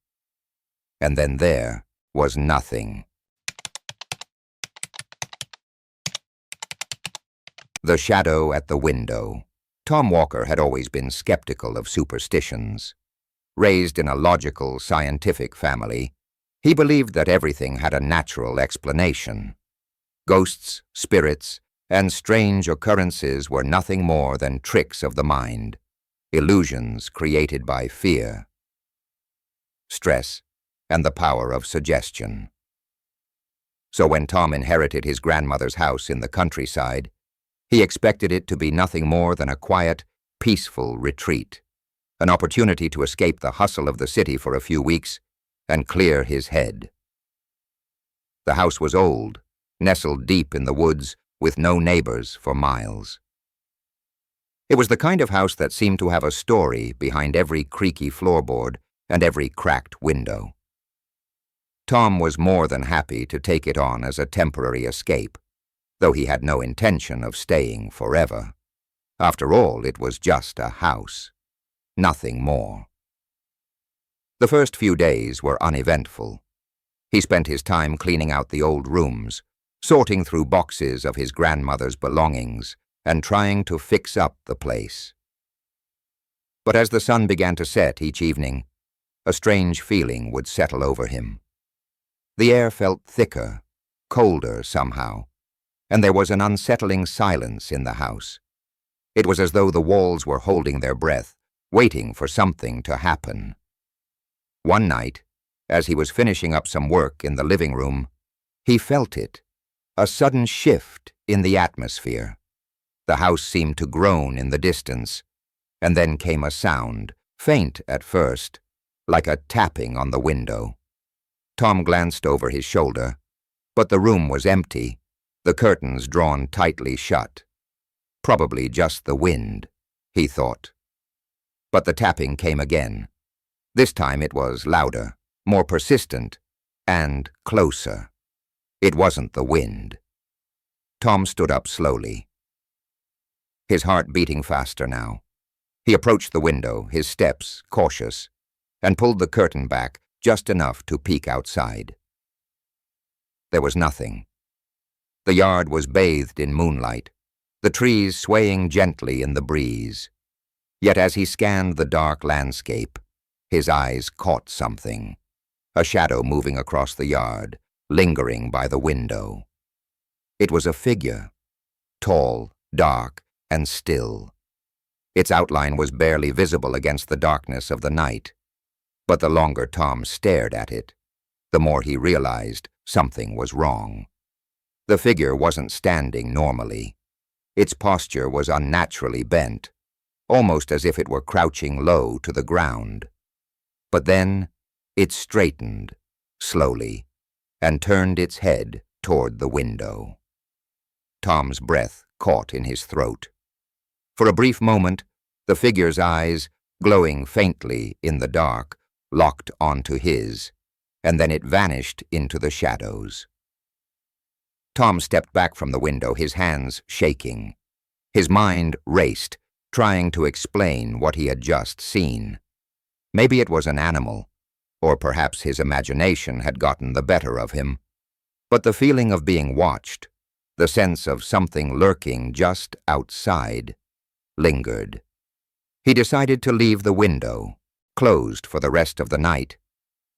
And then there was nothing. The shadow at the window. Tom Walker had always been skeptical of superstitions. Raised in a logical, scientific family, he believed that everything had a natural explanation. Ghosts, spirits, and strange occurrences were nothing more than tricks of the mind, illusions created by fear, stress, and the power of suggestion. So when Tom inherited his grandmother's house in the countryside, he expected it to be nothing more than a quiet, peaceful retreat, an opportunity to escape the hustle of the city for a few weeks and clear his head. The house was old, nestled deep in the woods with no neighbors for miles. It was the kind of house that seemed to have a story behind every creaky floorboard and every cracked window. Tom was more than happy to take it on as a temporary escape, though he had no intention of staying forever. After all, it was just a house, nothing more. The first few days were uneventful. He spent his time cleaning out the old rooms, sorting through boxes of his grandmother's belongings, and trying to fix up the place. But as the sun began to set each evening, a strange feeling would settle over him. The air felt thicker, colder somehow, and there was an unsettling silence in the house. It was as though the walls were holding their breath, waiting for something to happen. One night, as he was finishing up some work in the living room, he felt it, a sudden shift in the atmosphere. The house seemed to groan in the distance, and then came a sound, faint at first, like a tapping on the window. Tom glanced over his shoulder, but the room was empty, the curtains drawn tightly shut. Probably just the wind, he thought. But the tapping came again. This time it was louder, more persistent, and closer. It wasn't the wind. Tom stood up slowly, his heart beating faster now. He approached the window, his steps cautious, and pulled the curtain back just enough to peek outside. There was nothing. The yard was bathed in moonlight, the trees swaying gently in the breeze. Yet as he scanned the dark landscape, his eyes caught something, a shadow moving across the yard, lingering by the window. It was a figure, tall, dark, and still. Its outline was barely visible against the darkness of the night, but the longer Tom stared at it, the more he realized something was wrong. The figure wasn't standing normally. Its posture was unnaturally bent, almost as if it were crouching low to the ground. But then it straightened, slowly, and turned its head toward the window. Tom's breath caught in his throat. For a brief moment, the figure's eyes, glowing faintly in the dark, locked onto his, and then it vanished into the shadows. Tom stepped back from the window, his hands shaking. His mind raced, trying to explain what he had just seen. Maybe it was an animal, or perhaps his imagination had gotten the better of him. But the feeling of being watched, the sense of something lurking just outside, lingered. He decided to leave the window, closed for the rest of the night,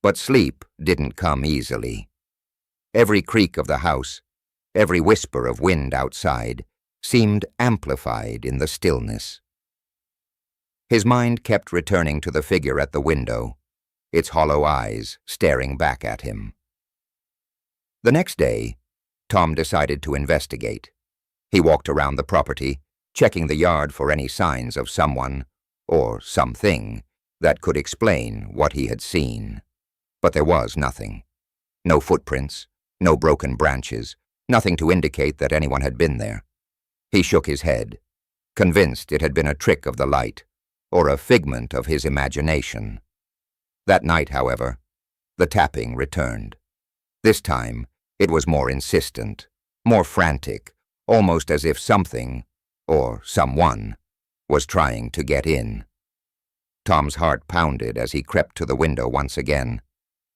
but sleep didn't come easily. Every creak of the house, every whisper of wind outside, seemed amplified in the stillness. His mind kept returning to the figure at the window, its hollow eyes staring back at him. The next day, Tom decided to investigate. He walked around the property, checking the yard for any signs of someone, or something, that could explain what he had seen. But there was nothing. No footprints, no broken branches, nothing to indicate that anyone had been there. He shook his head, convinced it had been a trick of the light, or a figment of his imagination. That night, however, the tapping returned. This time, it was more insistent, more frantic, almost as if something, or someone, was trying to get in. Tom's heart pounded as he crept to the window once again,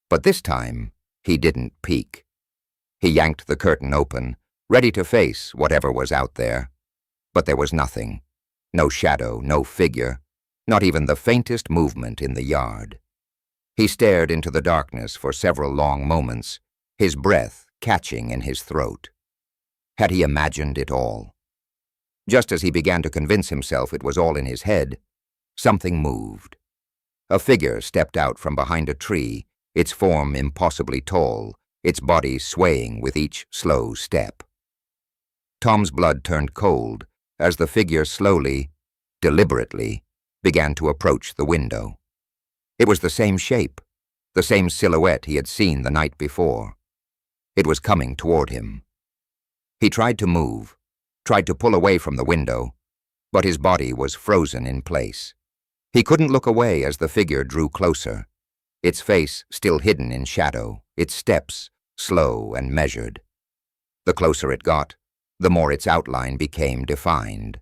but this time he didn't peek. He yanked the curtain open, ready to face whatever was out there. But there was nothing. No shadow, no figure, not even the faintest movement in the yard. He stared into the darkness for several long moments, his breath catching in his throat. Had he imagined it all? Just as he began to convince himself it was all in his head, something moved. A figure stepped out from behind a tree, its form impossibly tall, its body swaying with each slow step. Tom's blood turned cold as the figure slowly, deliberately, began to approach the window. It was the same shape, the same silhouette he had seen the night before. It was coming toward him. He tried to move, tried to pull away from the window, but his body was frozen in place. He couldn't look away as the figure drew closer, its face still hidden in shadow, its steps slow and measured. The closer it got, the more its outline became defined,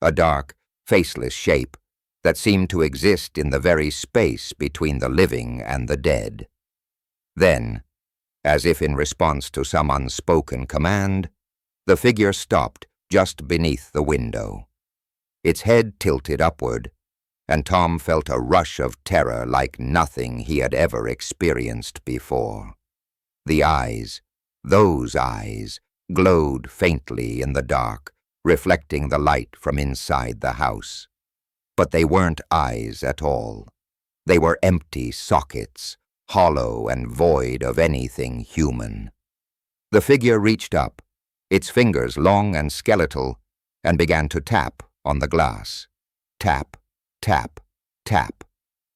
a dark, faceless shape that seemed to exist in the very space between the living and the dead. Then, as if in response to some unspoken command, the figure stopped just beneath the window. Its head tilted upward, and Tom felt a rush of terror like nothing he had ever experienced before. The eyes, those eyes, glowed faintly in the dark, reflecting the light from inside the house. But they weren't eyes at all. They were empty sockets, hollow and void of anything human. The figure reached up, its fingers long and skeletal, and began to tap on the glass. Tap, tap, tap.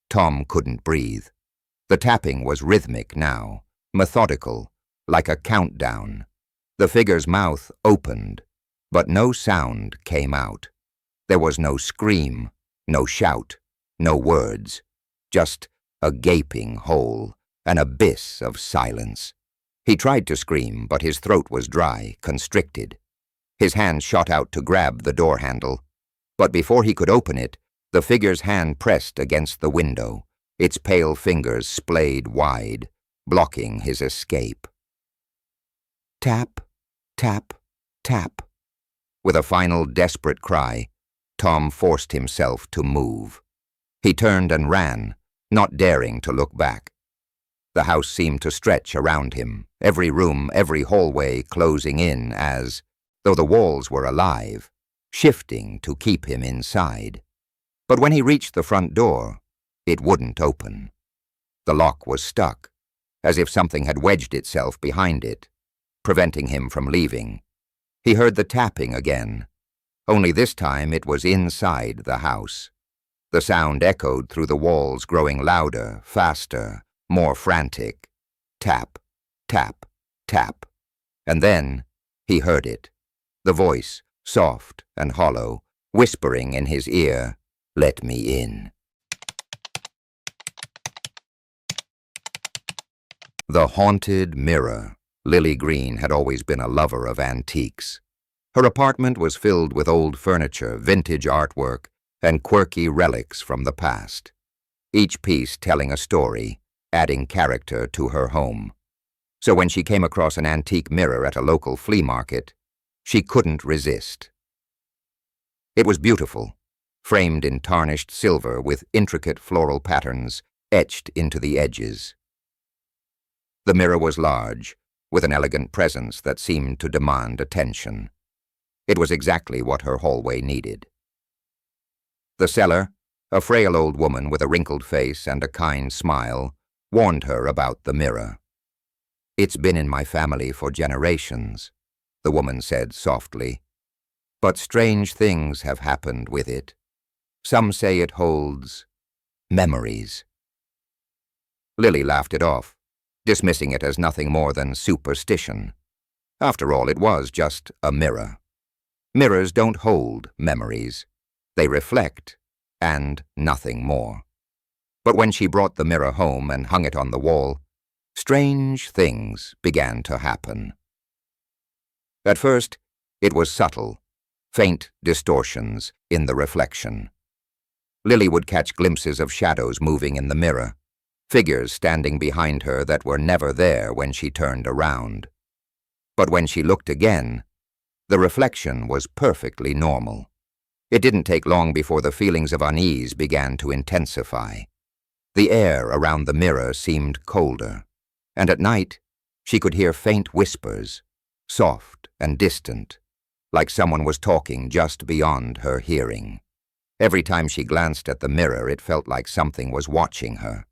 Tom couldn't breathe. The tapping was rhythmic now, methodical, like a countdown. The figure's mouth opened, but no sound came out. There was no scream, no shout, no words, just a gaping hole, an abyss of silence. He tried to scream, but his throat was dry, constricted. His hand shot out to grab the door handle, but before he could open it, the figure's hand pressed against the window, its pale fingers splayed wide, blocking his escape. Tap, tap, tap. With a final desperate cry, Tom forced himself to move. He turned and ran, not daring to look back. The house seemed to stretch around him, every room, every hallway closing in as, though the walls were alive, shifting to keep him inside. But when he reached the front door, it wouldn't open. The lock was stuck, as if something had wedged itself behind it, preventing him from leaving. He heard the tapping again, only this time it was inside the house. The sound echoed through the walls, growing louder, faster, more frantic. Tap, tap, tap. And then he heard it, the voice, soft and hollow, whispering in his ear, "Let me in." The haunted mirror. Lily Green had always been a lover of antiques. Her apartment was filled with old furniture, vintage artwork, and quirky relics from the past, each piece telling a story, adding character to her home. So when she came across an antique mirror at a local flea market, she couldn't resist. It was beautiful, framed in tarnished silver with intricate floral patterns etched into the edges. The mirror was large, with an elegant presence that seemed to demand attention. It was exactly what her hallway needed. The seller, a frail old woman with a wrinkled face and a kind smile, warned her about the mirror. "It's been in my family for generations," the woman said softly. "But strange things have happened with it. Some say it holds memories." Lily laughed it off, dismissing it as nothing more than superstition. After all, it was just a mirror. Mirrors don't hold memories. They reflect, and nothing more. But when she brought the mirror home and hung it on the wall, strange things began to happen. At first, it was subtle, faint distortions in the reflection. Lily would catch glimpses of shadows moving in the mirror, figures standing behind her that were never there when she turned around. But when she looked again, the reflection was perfectly normal. It didn't take long before the feelings of unease began to intensify. The air around the mirror seemed colder, and at night she could hear faint whispers, soft and distant, like someone was talking just beyond her hearing. Every time she glanced at the mirror, it felt like something was watching her.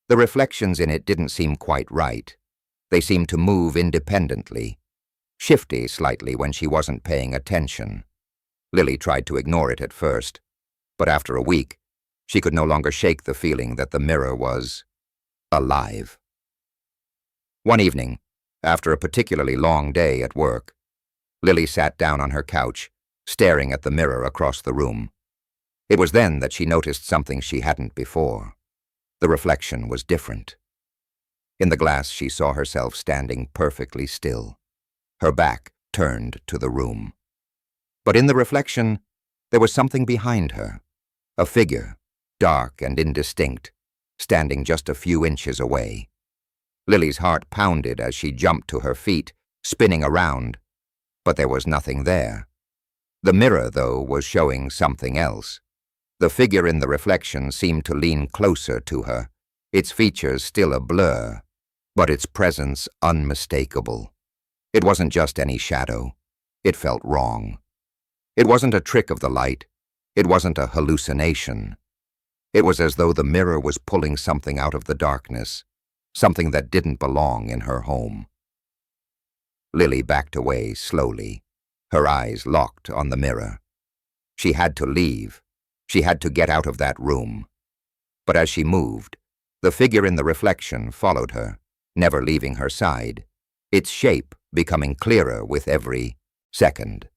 The reflections in it didn't seem quite right. They seemed to move independently, shifty slightly when she wasn't paying attention. Lily tried to ignore it at first, but after a week, she could no longer shake the feeling that the mirror was alive. One evening, after a particularly long day at work, Lily sat down on her couch, staring at the mirror across the room. It was then that she noticed something she hadn't before. The reflection was different. In the glass, she saw herself standing perfectly still, her back turned to the room. But in the reflection, there was something behind her, a figure, dark and indistinct, standing just a few inches away. Lily's heart pounded as she jumped to her feet, spinning around, but there was nothing there. The mirror, though, was showing something else. The figure in the reflection seemed to lean closer to her, its features still a blur, but its presence unmistakable. It wasn't just any shadow. It felt wrong. It wasn't a trick of the light. It wasn't a hallucination. It was as though the mirror was pulling something out of the darkness, something that didn't belong in her home. Lily backed away slowly, her eyes locked on the mirror. She had to leave. She had to get out of that room. But as she moved, the figure in the reflection followed her, never leaving her side, its shape becoming clearer with every second.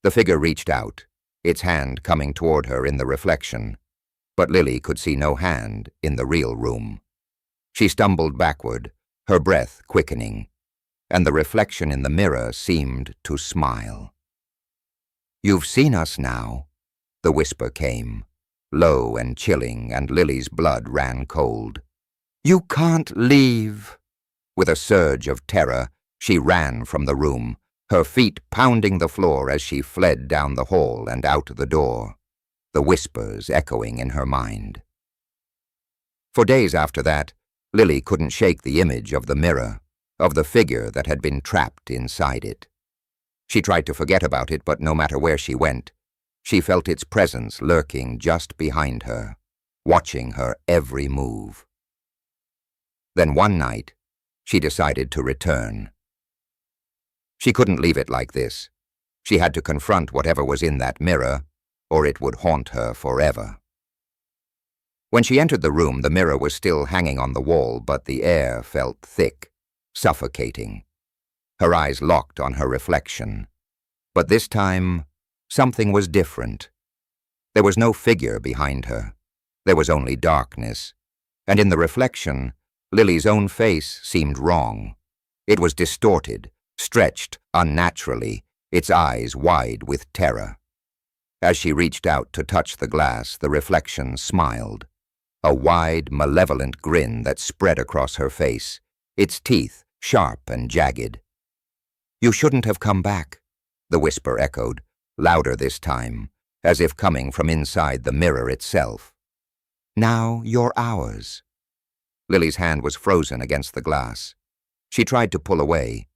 The figure reached out, its hand coming toward her in the reflection, but Lily could see no hand in the real room. She stumbled backward, her breath quickening, and the reflection in the mirror seemed to smile. "You've seen us now," the whisper came, low and chilling, and Lily's blood ran cold. "You can't leave." With a surge of terror, she ran from the room, her feet pounding the floor as she fled down the hall and out the door, the whispers echoing in her mind. For days after that, Lily couldn't shake the image of the mirror, of the figure that had been trapped inside it. She tried to forget about it, but no matter where she went, she felt its presence lurking just behind her, watching her every move. Then one night, she decided to return. She couldn't leave it like this. She had to confront whatever was in that mirror, or it would haunt her forever. When she entered the room, the mirror was still hanging on the wall, but the air felt thick, suffocating. Her eyes locked on her reflection. But this time, something was different. There was no figure behind her. There was only darkness. And in the reflection, Lily's own face seemed wrong. It was distorted, stretched unnaturally, its eyes wide with terror. As she reached out to touch the glass, the reflection smiled, a wide, malevolent grin that spread across her face, its teeth sharp and jagged. "You shouldn't have come back," the whisper echoed, louder this time, as if coming from inside the mirror itself. "Now you're ours." Lily's hand was frozen against the glass. She tried to pull away,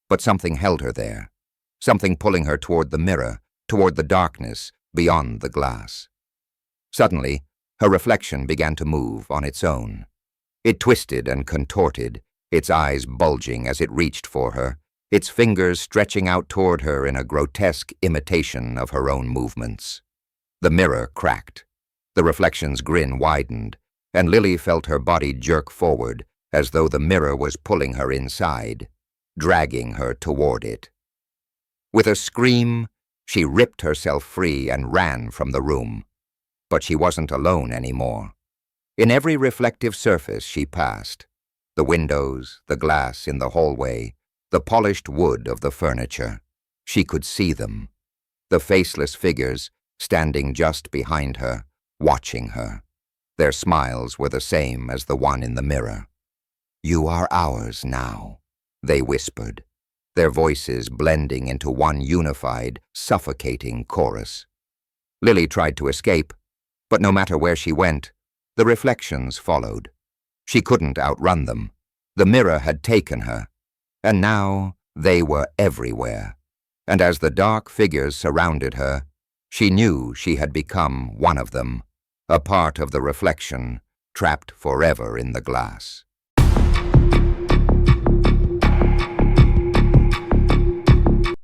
but something held her there, something pulling her toward the mirror, toward the darkness beyond the glass. Suddenly, her reflection began to move on its own. It twisted and contorted, its eyes bulging as it reached for her, its fingers stretching out toward her in a grotesque imitation of her own movements. The mirror cracked. The reflection's grin widened, and Lily felt her body jerk forward as though the mirror was pulling her inside, dragging her toward it. With a scream, she ripped herself free and ran from the room. But she wasn't alone anymore. In every reflective surface she passed, the windows, the glass in the hallway, the polished wood of the furniture, she could see them, the faceless figures standing just behind her, watching her. Their smiles were the same as the one in the mirror. "You are ours now," they whispered, their voices blending into one unified, suffocating chorus. Lily tried to escape, but no matter where she went, the reflections followed. She couldn't outrun them. The mirror had taken her, and now they were everywhere. And as the dark figures surrounded her, she knew she had become one of them, a part of the reflection, trapped forever in the glass.